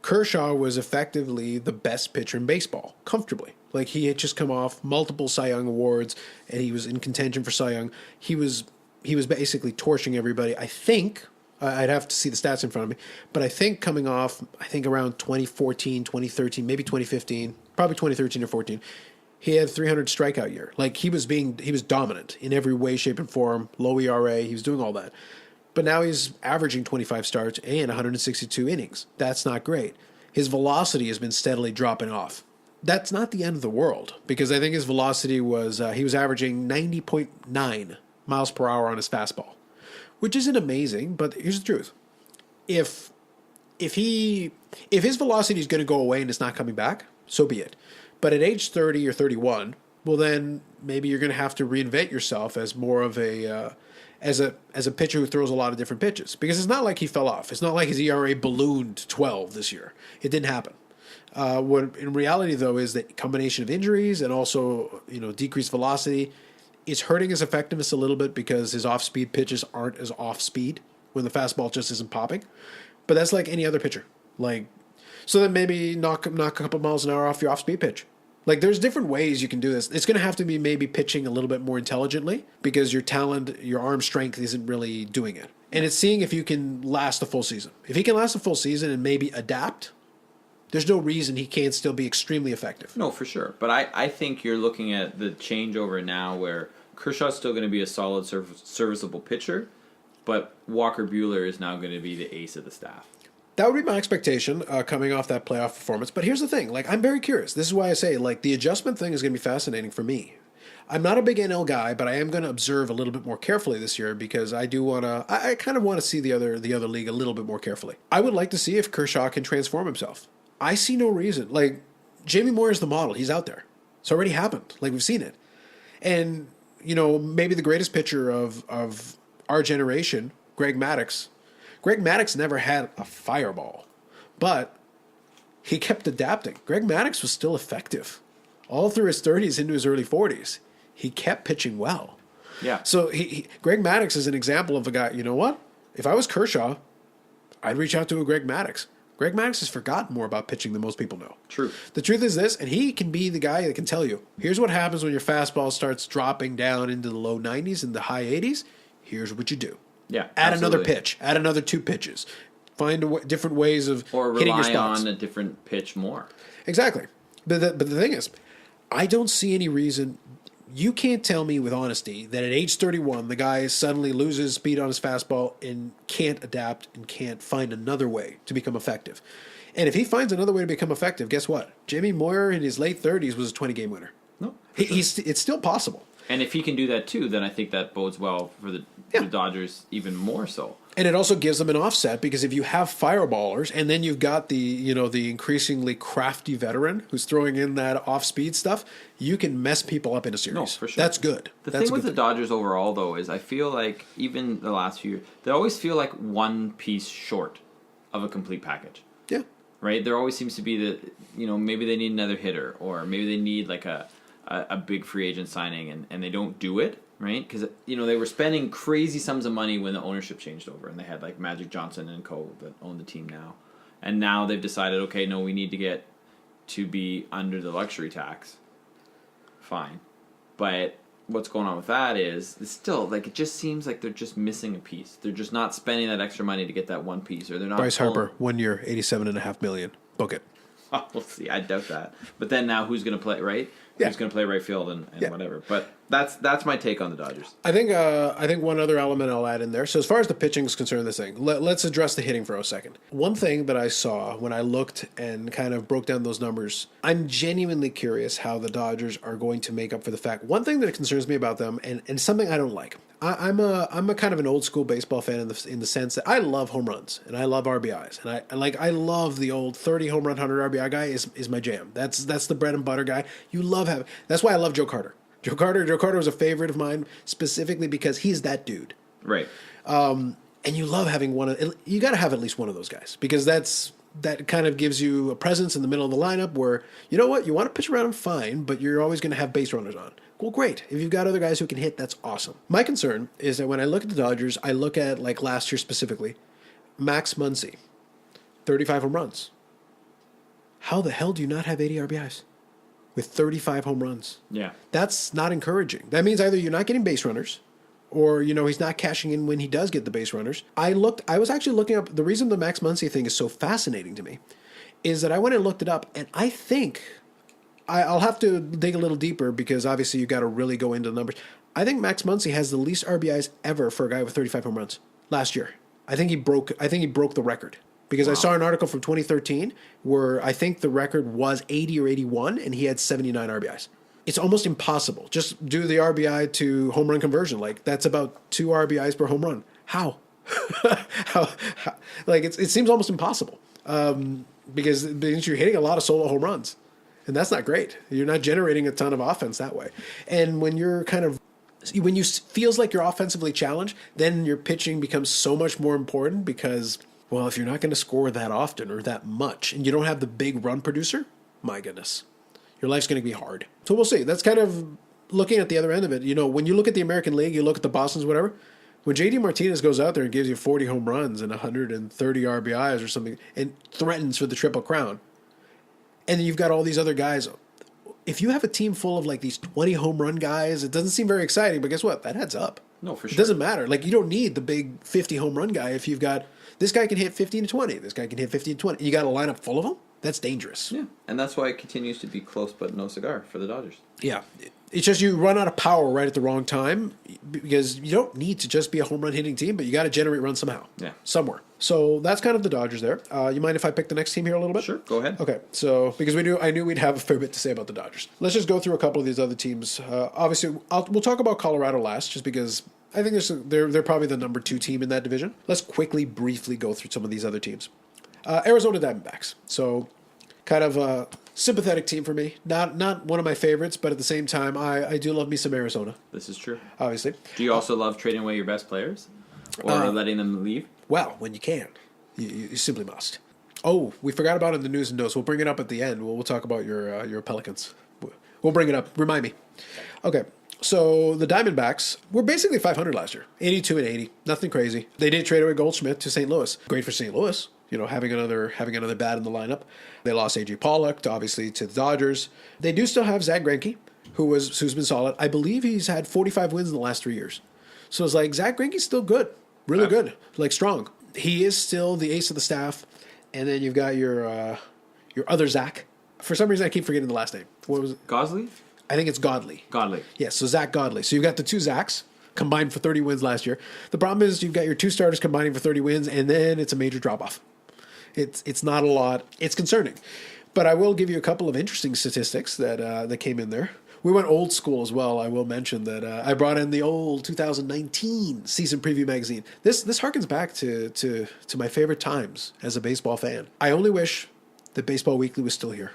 Kershaw was effectively the best pitcher in baseball, comfortably. He had just come off multiple Cy Young awards, and he was in contention for Cy Young. He was basically torching everybody. I think I'd have to see the stats in front of me, but I think coming off, around 2014, 2013, maybe 2015, probably 2013 or 14. He had 300 strikeout year. He was dominant in every way, shape, and form. Low ERA. He was doing all that. But now he's averaging 25 starts and 162 innings. That's not great. His velocity has been steadily dropping off. That's not the end of the world, because I think his velocity was, he was averaging 90.9 miles per hour on his fastball, which isn't amazing, but here's the truth. If his velocity is going to go away and it's not coming back, so be it. But at age 30 or 31, well, then maybe you're going to have to reinvent yourself as more of as a pitcher who throws a lot of different pitches, because it's not like he fell off. It's not like his ERA ballooned to 12 this year. It didn't happen. What in reality, though, is the combination of injuries and also decreased velocity is hurting his effectiveness a little bit because his off-speed pitches aren't as off-speed. when the fastball just isn't popping. But that's like any other pitcher. Like, so then maybe knock a couple miles an hour off your off-speed pitch. Like, there's different ways you can do this. It's going to have to be maybe pitching a little bit more intelligently because your talent, your arm strength isn't really doing it. And it's seeing if you can last a full season. If he can last a full season and maybe adapt, there's no reason he can't still be extremely effective. No, for sure. But I think you're looking at the changeover now where Kershaw's still going to be a solid, serviceable pitcher, but Walker Buehler is now going to be the ace of the staff. That would be my expectation coming off that playoff performance. But here's the thing. Like, I'm very curious. This is why I say, like, the adjustment thing is going to be fascinating for me. I'm not a big NL guy, but I am going to observe a little bit more carefully this year because I do want to. I kind of want to see the other league a little bit more carefully. I would like to see if Kershaw can transform himself. I see no reason. Like, Jamie Moore is the model. He's out there. It's already happened. Like, we've seen it. And, you know, maybe the greatest pitcher of our generation, Greg Maddux. Greg Maddux never had a fireball, but he kept adapting. Greg Maddux was still effective. All through his 30s into his early 40s, he kept pitching well. Yeah. So Greg Maddux is an example of a guy, you know what? If I was Kershaw, I'd reach out to a Greg Maddux. Greg Maddux has forgotten more about pitching than most people know. True. The truth is this, and he can be the guy that can tell you, here's what happens when your fastball starts dropping down into the low 90s and the high 80s. Here's what you do. Yeah. Add absolutely. another pitch. Add another 2 pitches. Find different ways of hitting your rely spots. on a different pitch more. Exactly. But the thing is, I don't see any reason. You can't tell me with honesty that at age 31, the guy suddenly loses speed on his fastball and can't adapt and can't find another way to become effective. And if he finds another way to become effective, guess what? Jamie Moyer in his late 30s was a 20-game winner. No, sure. It's still possible. And if he can do that too, then I think that bodes well for the Dodgers even more so. And it also gives them an offset because if you have fireballers and then you've got the increasingly crafty veteran who's throwing in that off-speed stuff, you can mess people up in a series. No, for sure. That's good. The thing with the Dodgers overall, though, is I feel like even the last few years, they always feel like one piece short of a complete package. Yeah. Right? There always seems to be maybe they need another hitter or maybe they need like a big free agent signing and they don't do it. Right, because they were spending crazy sums of money when the ownership changed over, and they had like Magic Johnson and co. that own the team now, and now they've decided, okay, no, we need to get to be under the luxury tax. Fine, but what's going on with that is it's still like it just seems like they're just missing a piece. They're just not spending that extra money to get that one piece, or they're not. Bryce Harper, 1 year, $87.5 million. Book it. Oh, we'll see. I doubt that. But then now, who's going to play right? Yeah. Who's going to play right field and whatever? But that's my take on the Dodgers. I think one other element I'll add in there. So as far as the pitching is concerned, this thing, let's address the hitting for a second. One thing that I saw when I looked and kind of broke down those numbers, I'm genuinely curious how the Dodgers are going to make up for the fact. One thing that concerns me about them, and something I don't like. I'm a kind of an old school baseball fan in the sense that I love home runs and I love RBIs and I love the old 30 home run 100 RBI guy is my jam. That's the bread and butter guy. You love having. That's why I love Joe Carter. Joe Carter was a favorite of mine specifically because he's that dude. Right. And you love having you got to have at least one of those guys because that kind of gives you a presence in the middle of the lineup where, you know what, you want to pitch around him fine, but you're always going to have base runners on. Well, great. If you've got other guys who can hit, that's awesome. My concern is that when I look at the Dodgers, I look at, like last year specifically, Max Muncy, 35 home runs. How the hell do you not have 80 RBIs with 35 home runs? Yeah. That's not encouraging. That means either you're not getting base runners or, he's not cashing in when he does get the base runners. I was actually looking up, the reason the Max Muncy thing is so fascinating to me is that I went and looked it up, and I think, I'll have to dig a little deeper because obviously you got to really go into the numbers. I think Max Muncy has the least RBIs ever for a guy with 35 home runs last year. I think he broke the record because I saw an article from 2013 where I think the record was 80 or 81 and he had 79 RBIs. It's almost impossible. Just do the RBI to home run conversion. Like that's about 2 RBIs per home run. How? how? Like it seems almost impossible because you're hitting a lot of solo home runs. And that's not great. You're not generating a ton of offense that way. And when when you feels like you're offensively challenged, then your pitching becomes so much more important because, well, if you're not going to score that often or that much and you don't have the big run producer, my goodness, your life's going to be hard. So we'll see. That's kind of looking at the other end of it. When you look at the American League, you look at the Bostons, whatever, When JD Martinez goes out there and gives you 40 home runs and 130 RBIs or something and threatens for the Triple Crown, and then you've got all these other guys. If you have a team full of like these 20 home run guys, it doesn't seem very exciting, but guess what? That adds up. No, for sure. It doesn't matter. Like, you don't need the big 50 home run guy if you've got this guy can hit 15 to 20, this guy can hit 15 to 20. You got a lineup full of them? That's dangerous. Yeah, and that's why it continues to be close but no cigar for the Dodgers. Yeah. It's just you run out of power right at the wrong time because you don't need to just be a home run hitting team, but you got to generate runs somehow. Yeah. Somewhere. So that's kind of the Dodgers there. You mind if I pick the next team here a little bit? Sure, go ahead. Okay, so because I knew we'd have a fair bit to say about the Dodgers. Let's just go through a couple of these other teams. Obviously, we'll talk about Colorado last, just because I think they're probably the number 2 team in that division. Let's briefly go through some of these other teams. Arizona Diamondbacks. So kind of a sympathetic team for me. Not one of my favorites, but at the same time, I do love me some Arizona. This is true. Obviously. Do you also love trading away your best players? Or letting them leave? Well, when you can. You simply must. Oh, we forgot about it in the news and notes. We'll bring it up at the end. We'll talk about your Pelicans. We'll bring it up. Remind me. Okay. So the Diamondbacks were basically 500 last year, 82 and 80, nothing crazy. They did trade away Goldschmidt to St. Louis. Great for St. Louis, having another bat in the lineup. They lost AJ Pollock, obviously, to the Dodgers. They do still have Zach Greinke, who's been solid. I believe he's had 45 wins in the last 3 years. So it's like Zach Greinke's still good, really good, like strong. He is still the ace of the staff, and then you've got your other Zach. For some reason, I keep forgetting the last name. What was it? Gosley? I think it's Godley. Godley. Yes, so Zach Godley. So you've got the 2 Zachs combined for 30 wins last year. The problem is you've got your 2 starters combining for 30 wins, and then it's a major drop-off. It's not a lot. It's concerning. But I will give you a couple of interesting statistics that came in there. We went old school as well. I will mention that I brought in the old 2019 season preview magazine. This harkens back to my favorite times as a baseball fan. I only wish that Baseball Weekly was still here.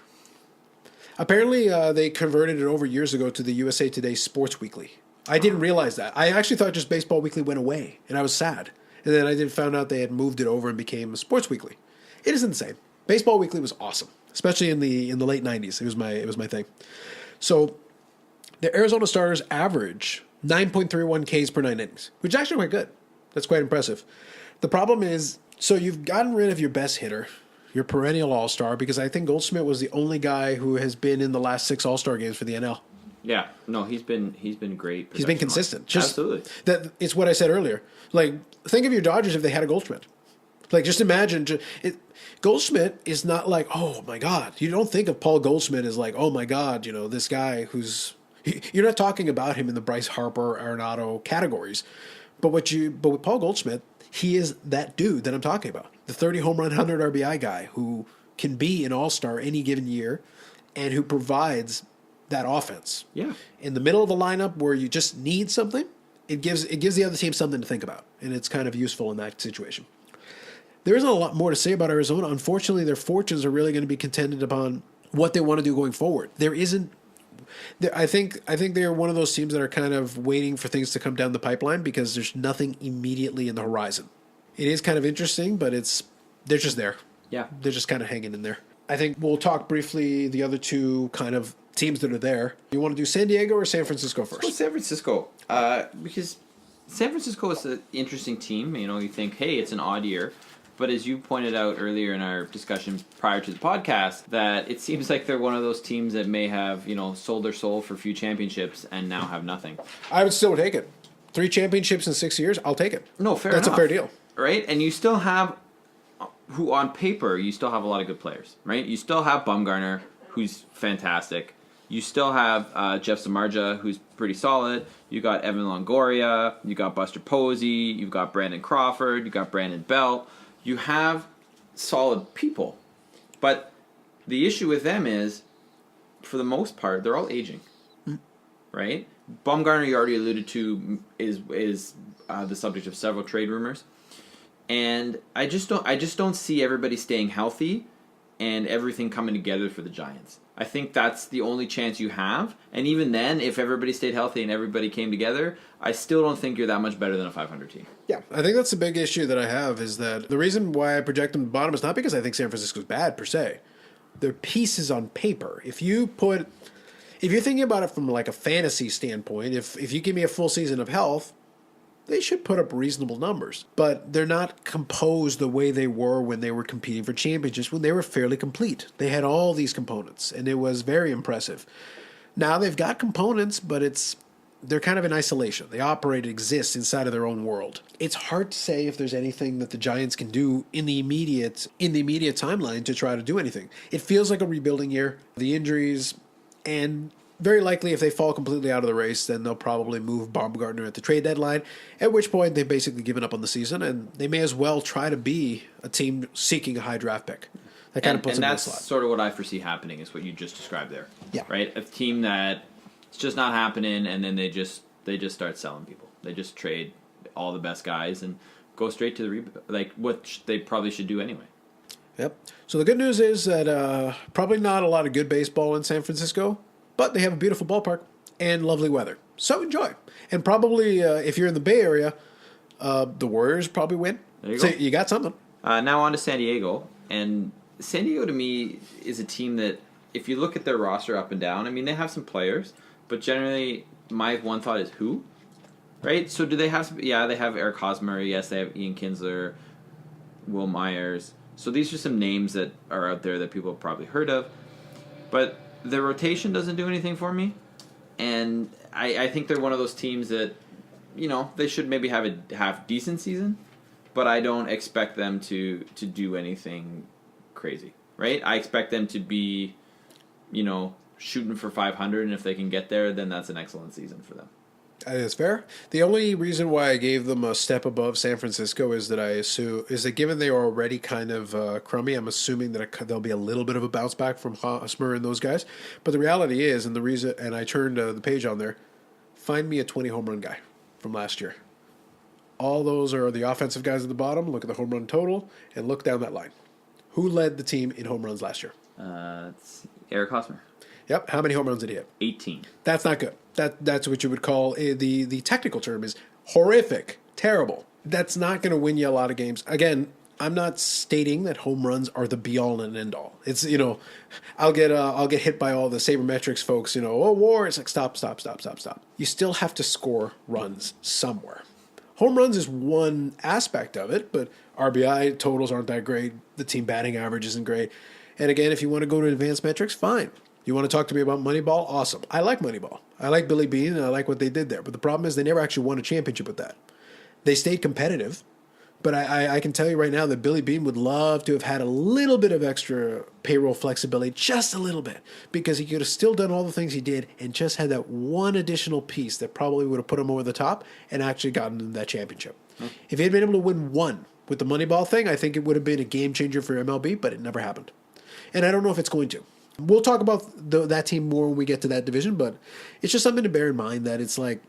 Apparently, they converted it over years ago to the USA Today Sports Weekly. I didn't realize that. I actually thought just Baseball Weekly went away, and I was sad. And then I found out they had moved it over and became Sports Weekly. It isn't the same. Baseball Weekly was awesome, especially in the late 90s. It was my thing. So the Arizona starters average 9.31 Ks per 9 innings, which is actually quite good. That's quite impressive. The problem is, so you've gotten rid of your best hitter, your perennial all-star, because I think Goldschmidt was the only guy who has been in the last 6 all-star games for the NL. Yeah, no, he's been great. He's been consistent. Absolutely. It's what I said earlier. Like, think of your Dodgers if they had a Goldschmidt. Like, just imagine. Goldschmidt is not like, oh my God. You don't think of Paul Goldschmidt as like, oh my God, this guy who's. You're not talking about him in the Bryce Harper, Arenado categories. But with Paul Goldschmidt, he is that dude that I'm talking about. The 30 home run, 100 RBI guy who can be an all-star any given year and who provides that offense. Yeah. In the middle of a lineup where you just need something, it gives the other team something to think about, and it's kind of useful in that situation. There isn't a lot more to say about Arizona. Unfortunately, their fortunes are really going to be contingent upon what they want to do going forward. I think they're one of those teams that are kind of waiting for things to come down the pipeline because there's nothing immediately in the horizon. It is kind of interesting, but they're just there. Yeah. They're just kind of hanging in there. I think we'll talk briefly the other 2 kind of teams that are there. You want to do San Diego or San Francisco first? Let's go San Francisco. Because San Francisco is an interesting team. You think, hey, it's an odd year. But as you pointed out earlier in our discussion prior to the podcast, that it seems like they're one of those teams that may have, sold their soul for a few championships and now have nothing. I would still take it. 3 championships in 6 years, I'll take it. No, fair enough. That's a fair deal. Right? And you still have, who on paper, you still have a lot of good players, right? You still have Bumgarner, who's fantastic. You still have Jeff Samardzija, who's pretty solid. You got Evan Longoria. You got Buster Posey. You've got Brandon Crawford. You got Brandon Belt. You have solid people. But the issue with them is, for the most part, they're all aging. Right? Bumgarner, you already alluded to, is the subject of several trade rumors. And I just don't see everybody staying healthy and everything coming together for the Giants. I think that's the only chance you have. And even then, if everybody stayed healthy and everybody came together, I still don't think you're that much better than a 500 team. Yeah, I think that's the big issue that I have is that the reason why I project them to the bottom is not because I think San Francisco's bad per se. They're pieces on paper. If you're thinking about it from like a fantasy standpoint, if you give me a full season of health, they should put up reasonable numbers. But they're not composed the way they were when they were competing for championships, when they were fairly complete. They had all these components, and it was very impressive. Now they've got components, but they're kind of in isolation. They exist inside of their own world. It's hard to say if there's anything that the Giants can do in the immediate timeline to try to do anything. It feels like a rebuilding year. The injuries, and very likely if they fall completely out of the race, then they'll probably move Baumgartner at the trade deadline, at which point they've basically given up on the season, and they may as well try to be a team seeking a high draft pick. That kind of puts them in the slot. And that's sort of what I foresee happening, is what you just described there. Yeah. Right? A team that it's just not happening, and then they just start selling people. They just trade all the best guys and go straight to the rebuild, like what they probably should do anyway. Yep. So the good news is that probably not a lot of good baseball in San Francisco, but they have a beautiful ballpark and lovely weather. So enjoy. And probably if you're in the Bay Area, the Warriors probably win. There you So go. you got something. Now on to San Diego, and San Diego to me is a team that, if you look at their roster up and down, I mean, they have some players, but generally my one thought is who, right? So do they have some, yeah, they have Eric Hosmer, yes, they have Ian Kinsler, Will Myers. So these are some names that are out there that people have probably heard of, but the rotation doesn't do anything for me, and I think they're one of those teams that, they should maybe have a half-decent season, but I don't expect them to do anything crazy, right? I expect them to be, shooting for 500, and if they can get there, then that's an excellent season for them. That is fair. The only reason why I gave them a step above San Francisco is that given they are already kind of crummy, I'm assuming that there'll be a little bit of a bounce back from Hosmer and those guys. But the reality is, and the reason, and I turned the page on there, find me a 20 home run guy from last year. All those are the offensive guys at the bottom. Look at the home run total and look down that line. Who led the team in home runs last year? It's Eric Hosmer. Yep. How many home runs did he hit? 18. That's not good. That's what you would call the technical term is horrific, terrible. That's not going to win you a lot of games. Again, I'm not stating that home runs are the be all and end all. It's I'll get hit by all the sabermetrics folks. WAR. It's like stop. You still have to score runs somewhere. Home runs is one aspect of it, but RBI totals aren't that great. The team batting average isn't great. And again, if you want to go to advanced metrics, fine. You want to talk to me about Moneyball? Awesome. I like Moneyball. I like Billy Beane, and I like what they did there. But the problem is they never actually won a championship with that. They stayed competitive, but I can tell you right now that Billy Beane would love to have had a little bit of extra payroll flexibility, just a little bit, because he could have still done all the things he did and just had that one additional piece that probably would have put him over the top and actually gotten him that championship. If he had been able to win one with the Moneyball thing, I think it would have been a game changer for MLB, but it never happened. And I don't know if it's going to. We'll talk about that team more when we get to that division, but it's just something to bear in mind that it's like,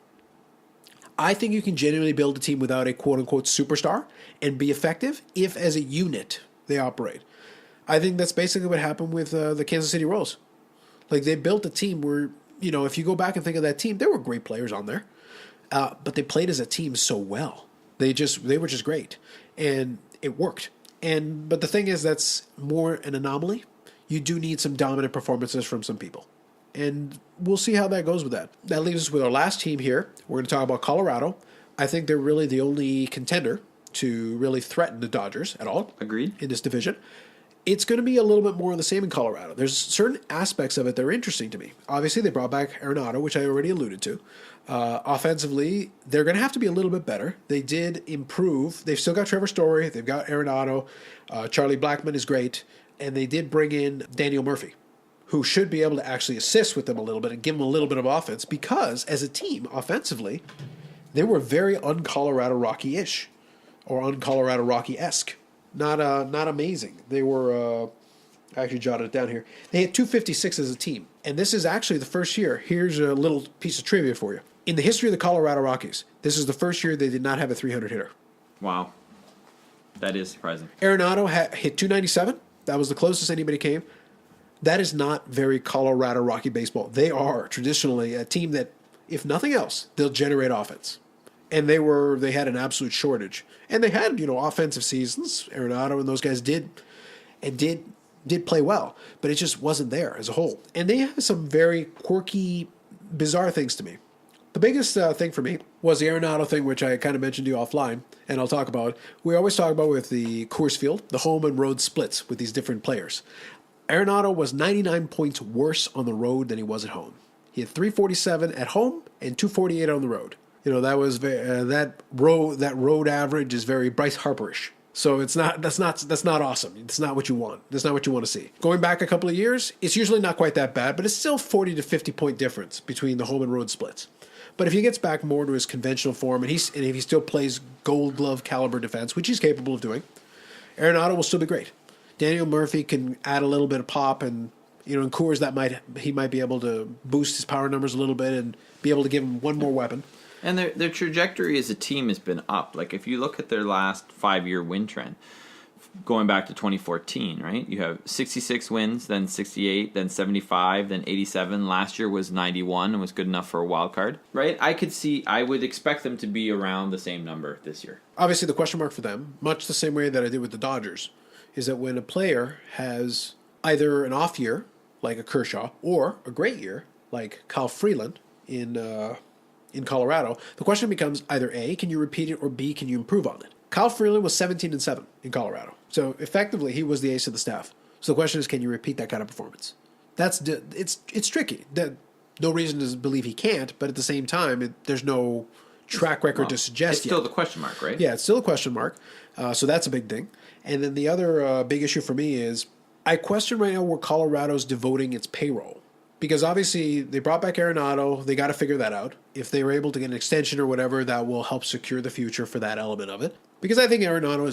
I think you can genuinely build a team without a quote-unquote superstar and be effective if, as a unit, they operate. I think that's basically what happened with the Kansas City Royals. Like, they built a team where, if you go back and think of that team, there were great players on there, but they played as a team so well. They were just great, and it worked. But the thing is, that's more an anomaly. You do need some dominant performances from some people. And we'll see how that goes with that. That leaves us with our last team here. We're going to talk about Colorado. I think they're really the only contender to really threaten the Dodgers at all. Agreed. In this division. It's going to be a little bit more of the same in Colorado. There's certain aspects of it that are interesting to me. Obviously, they brought back Arenado, which I already alluded to. Offensively, they're going to have to be a little bit better. They did improve. They've still got Trevor Story. They've got Arenado. Charlie Blackmon is great. And they did bring in Daniel Murphy, who should be able to actually assist with them a little bit and give them a little bit of offense, because as a team, offensively, they were very un-Colorado Rocky-ish or un-Colorado Rocky-esque. Not amazing. They were, I actually jotted it down here. They had 256 as a team. And this is actually the first year. Here's a little piece of trivia for you. In the history of the Colorado Rockies, this is the first year they did not have a 300 hitter. Wow. That is surprising. Arenado hit 297. That was the closest anybody came. That is not very Colorado Rocky baseball. They are traditionally a team that, if nothing else, they'll generate offense. And they had an absolute shortage. And they had, offensive seasons. Arenado and those guys did play well, but it just wasn't there as a whole. And they have some very quirky, bizarre things to me. The biggest thing for me was the Arenado thing, which I kind of mentioned to you offline, and I'll talk about. We always talk about with the Coors Field, the home and road splits with these different players. Arenado was 99 points worse on the road than he was at home. He had 347 at home and 248 on the road. That was that road average is very Bryce Harperish. So that's not awesome. It's not what you want. That's not what you want to see. Going back a couple of years, it's usually not quite that bad, but it's still 40 to 50 point difference between the home and road splits. But if he gets back more to his conventional form, and if he still plays Gold Glove caliber defense, which he's capable of doing, Arenado will still be great. Daniel Murphy can add a little bit of pop, and in Coors he might be able to boost his power numbers a little bit and be able to give him one more weapon. And their trajectory as a team has been up. Like if you look at their last 5-year win trend, going back to 2014, right? You have 66 wins, then 68, then 75, then 87. Last year was 91 and was good enough for a wild card, right? I would expect them to be around the same number this year. Obviously, the question mark for them, much the same way that I did with the Dodgers, is that when a player has either an off year, like a Kershaw, or a great year, like Kyle Freeland in Colorado, the question becomes either A, can you repeat it, or B, can you improve on it? Kyle Freeland was 17-7 in Colorado. So effectively, he was the ace of the staff. So the question is, can you repeat that kind of performance? It's tricky. No reason to believe he can't, but at the same time, there's no track record to suggest it's still the question mark, right? Yeah, it's still a question mark. So that's a big thing. And then the other big issue for me is I question right now where Colorado's devoting its payroll. Because obviously they brought back Arenado, they got to figure that out. If they were able to get an extension or whatever, that will help secure the future for that element of it. Because I think Arenado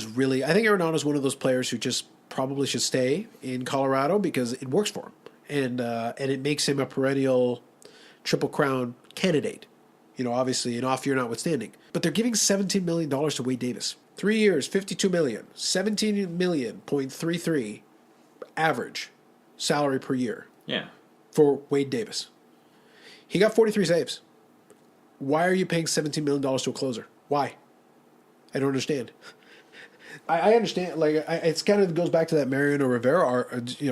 is one of those players who just probably should stay in Colorado because it works for him, and it makes him a perennial Triple Crown candidate. Obviously an off year notwithstanding. But they're giving $17 million to Wade Davis. 3 years, $52 million, $17 million, .33 average salary per year. Yeah. For Wade Davis. He got 43 saves. Why are you paying $17 million to a closer? Why? I don't understand. I understand. It's kind of goes back to that Mariano Rivera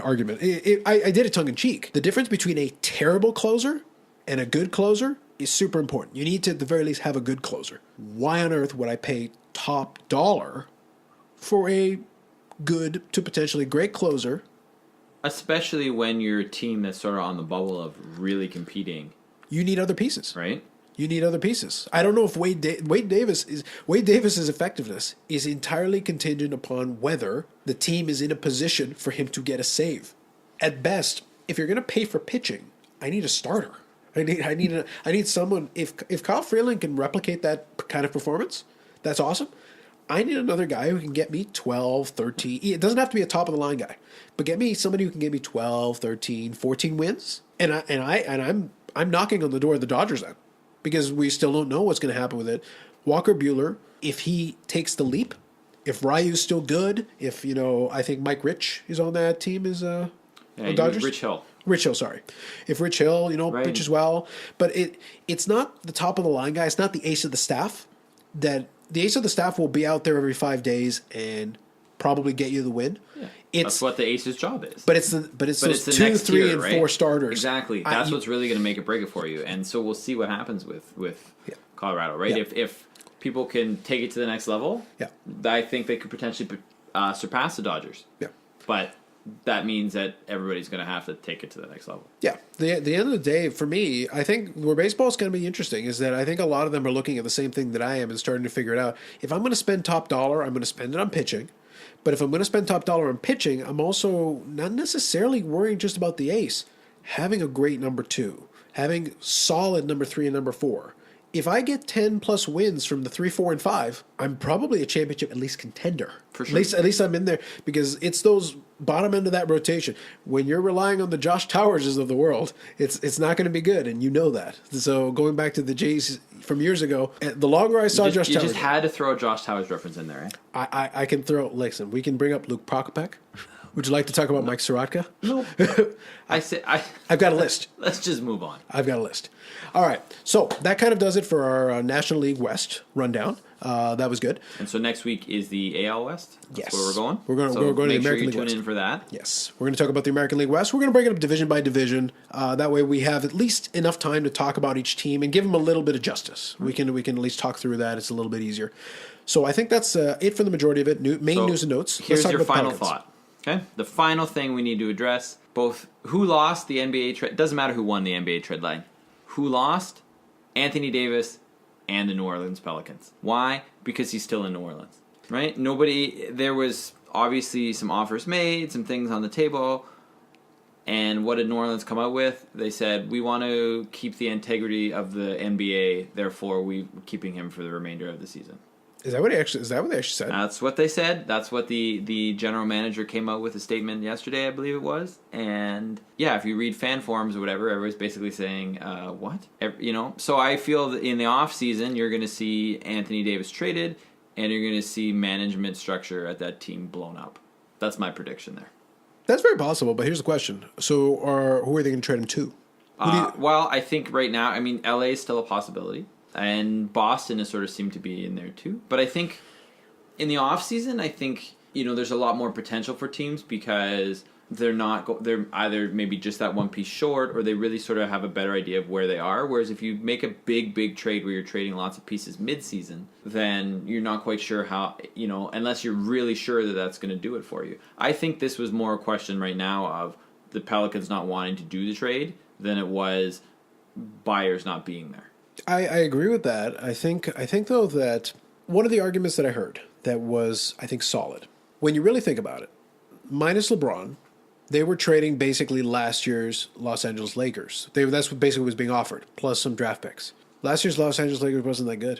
argument. I did it tongue in cheek. The difference between a terrible closer and a good closer is super important. You need to, at the very least, have a good closer. Why on earth would I pay top dollar for a good to potentially great closer? Especially when you're a team that's sort of on the bubble of really competing. You need other pieces. Right? You need other pieces. I don't know if Wade Davis's effectiveness is entirely contingent upon whether the team is in a position for him to get a save. At best, if you're going to pay for pitching, I need a starter. I need someone. If Kyle Freeland can replicate that kind of performance, that's awesome. I need another guy who can get me 12, 13. It doesn't have to be a top of the line guy, but get me somebody who can get me 12, 13, 14 wins. And I'm knocking on the door of the Dodgers then, because we still don't know what's going to happen with it. Walker Buehler, if he takes the leap, if Ryu's still good, if I think Mike Rich is on that team, Dodgers. Rich Hill. Rich Hill, sorry. If Rich Hill, right. pitches well, but it's not the top of the line guy. It's not the ace of the staff. That the ace of the staff will be out there every 5 days and probably get you the win. Yeah. That's what the ace's job is. But it's those the 2, 3, tier, and right? 4 starters. Exactly. That's what's really going to make it break it for you. And so we'll see what happens with Colorado, right? Yeah. If people can take it to the next level, I think they could potentially surpass the Dodgers. Yeah. But that means that everybody's going to have to take it to the next level. Yeah. The end of the day, for me, I think where baseball is going to be interesting is that I think a lot of them are looking at the same thing that I am and starting to figure it out. If I'm going to spend top dollar, I'm going to spend it on pitching. But if I'm going to spend top dollar on pitching, I'm also not necessarily worrying just about the ace. Having a great number 2, having solid number 3 and number 4. If I get 10 plus wins from the 3, 4, and 5, I'm probably a championship at least contender. For sure. At least I'm in there, because it's those bottom end of that rotation. When you're relying on the Josh Towerses of the world, it's not going to be good, and you know that. So going back to the Jays from years ago, the longer I saw Josh Towers, you just had to throw a Josh Towers reference in there, eh? I can throw. Listen, we can bring up Luke Prokopek. Would you like to talk about Mike Sorotka? No. I've got a list. Let's just move on. I've got a list. All right. So that kind of does it for our National League West rundown. That was good. And so next week is the AL West. That's where we're going. We're going to the American League West. Make sure you tune in for that. Yes. We're going to talk about the American League West. We're going to break it up division by division. That way we have at least enough time to talk about each team and give them a little bit of justice. We can at least talk through that. It's a little bit easier. So I think that's it for the majority of it. Main news and notes. Here's your final thought. Okay? The final thing we need to address, both who lost the NBA trade, doesn't matter who won the NBA trade line. Who lost? Anthony Davis and the New Orleans Pelicans. Why? Because he's still in New Orleans, right? There was obviously some offers made, some things on the table, and what did New Orleans come out with? They said, we want to keep the integrity of the NBA, therefore we're keeping him for the remainder of the season. Is that what they actually said? That's what they said. That's what the general manager came out with a statement yesterday, I believe it was. And yeah, if you read fan forums or whatever, everybody's basically saying, what? So I feel that in the off season, you're going to see Anthony Davis traded, and you're going to see management structure at that team blown up. That's my prediction there. That's very possible, but here's the question. So who are they going to trade him to? Well, I think right now, LA is still a possibility. And Boston has sort of seemed to be in there too. But I think in the offseason, there's a lot more potential for teams because they're either maybe just that one piece short, or they really sort of have a better idea of where they are. Whereas if you make a big trade where you're trading lots of pieces mid-season, then you're not quite sure how, unless you're really sure that that's going to do it for you. I think this was more a question right now of the Pelicans not wanting to do the trade than it was buyers not being there. I agree with that. I think though that one of the arguments that I heard that was, I think, solid. When you really think about it, minus LeBron, they were trading basically last year's Los Angeles Lakers. That's what basically was being offered, plus some draft picks. Last year's Los Angeles Lakers wasn't that good.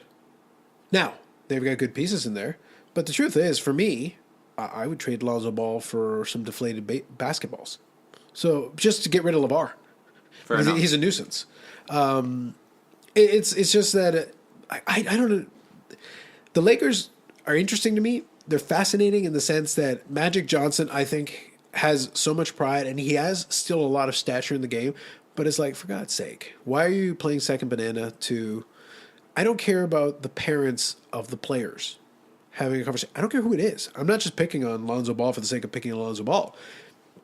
Now, they've got good pieces in there, but the truth is, for me, I would trade Lonzo Ball for some deflated basketballs. So, just to get rid of LeVar. Fair enough. He's a nuisance. It's just that I don't know. The Lakers are interesting to me. They're fascinating in the sense that Magic Johnson, I think, has so much pride, and he has still a lot of stature in the game. But it's like, for God's sake, why are you playing second banana to... I don't care about the parents of the players having a conversation. I don't care who it is. I'm not just picking on Lonzo Ball for the sake of picking on Lonzo Ball.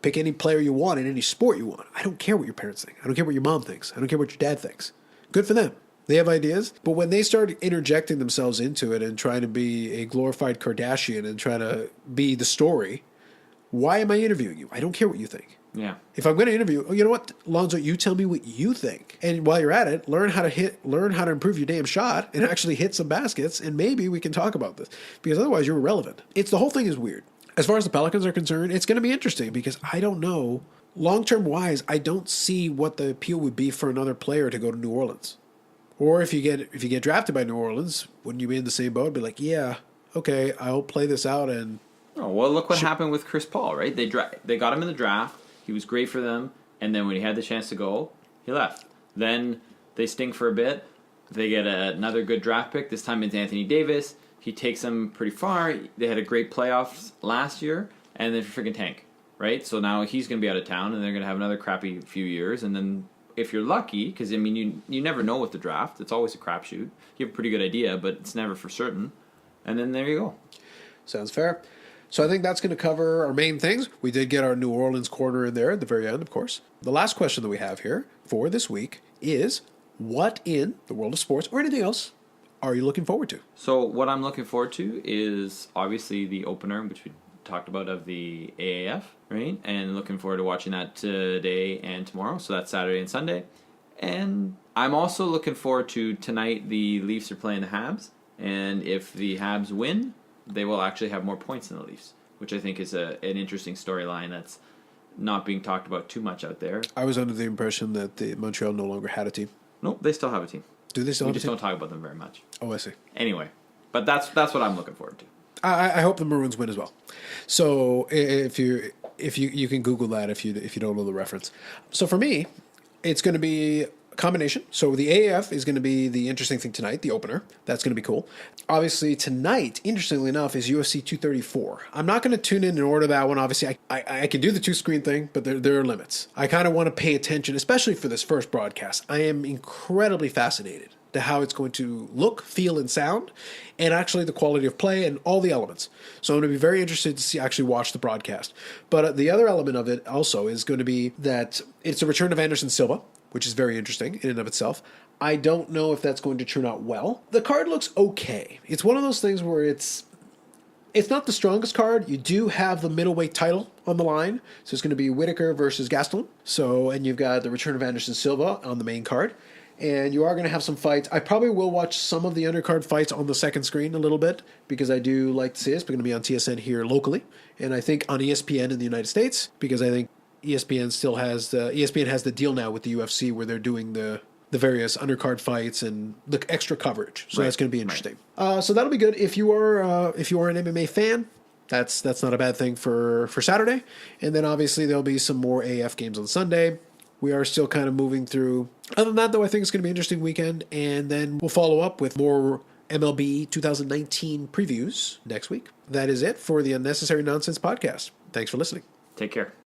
Pick any player you want in any sport you want. I don't care what your parents think. I don't care what your mom thinks. I don't care what your dad thinks. Good for them. They have ideas. But when they start interjecting themselves into it and trying to be a glorified Kardashian and trying to be the story, why am I interviewing you? I don't care what you think. Yeah. If I'm going to interview, you know what, Lonzo, you tell me what you think. And while you're at it, learn how to improve your damn shot and actually hit some baskets, and maybe we can talk about this. Because otherwise you're irrelevant. The whole thing is weird. As far as the Pelicans are concerned, it's going to be interesting because I don't know. Long-term wise, I don't see what the appeal would be for another player to go to New Orleans. Or if you get drafted by New Orleans, wouldn't you be in the same boat? Be like, yeah, okay, I'll play this out. And look what happened with Chris Paul, right? They got him in the draft. He was great for them, and then when he had the chance to go, he left. Then they stink for a bit. They get another good draft pick. This time it's Anthony Davis. He takes them pretty far. They had a great playoffs last year, and then freaking tank, right? So now he's going to be out of town, and they're going to have another crappy few years, and then if you're lucky, because you never know with the draft, it's always a crapshoot. You have a pretty good idea, but it's never for certain. And then there you go. Sounds fair. So I think that's going to cover our main things. We did get our New Orleans corner in there at the very end, of course. The last question that we have here for this week is, what in the world of sports or anything else are you looking forward to? So what I'm looking forward to is obviously the opener, which we talked about, of the AAF, right? And looking forward to watching that today and tomorrow. So that's Saturday and Sunday. And I'm also looking forward to tonight. The Leafs are playing the Habs, and if the Habs win, they will actually have more points than the Leafs, which I think is an interesting storyline that's not being talked about too much out there. I was under the impression that the Montreal no longer had a team. Nope, they still have a team. Do they still have a team? We just don't talk about them very much. Oh, I see. Anyway, but that's what I'm looking forward to. I hope the Maroons win as well. So if you can Google that if you don't know the reference. So for me, it's going to be combination. So the AAF is going to be the interesting thing tonight, the opener. That's going to be cool. Obviously, tonight, interestingly enough, is UFC 234. I'm not going to tune in and order that one. Obviously, I can do the two-screen thing, but there are limits. I kind of want to pay attention, especially for this first broadcast. I am incredibly fascinated to how it's going to look, feel, and sound, and actually the quality of play and all the elements. So I'm going to be very interested to actually watch the broadcast. But the other element of it also is going to be that it's a return of Anderson Silva, which is very interesting in and of itself. I don't know if that's going to turn out well. The card looks okay. It's one of those things where it's not the strongest card. You do have the middleweight title on the line. So it's going to be Whitaker versus Gastelum. And you've got the return of Anderson Silva on the main card. And you are going to have some fights. I probably will watch some of the undercard fights on the second screen a little bit because I do like to see it. It's going to be on TSN here locally. And I think on ESPN in the United States because I think ESPN has the deal now with the UFC where they're doing the various undercard fights and the extra coverage. So that's going to be interesting. Right. So that'll be good. If you are an MMA fan, that's not a bad thing for Saturday. And then obviously there'll be some more AF games on Sunday. We are still kind of moving through. Other than that, though, I think it's going to be an interesting weekend. And then we'll follow up with more MLB 2019 previews next week. That is it for the Unnecessary Nonsense podcast. Thanks for listening. Take care.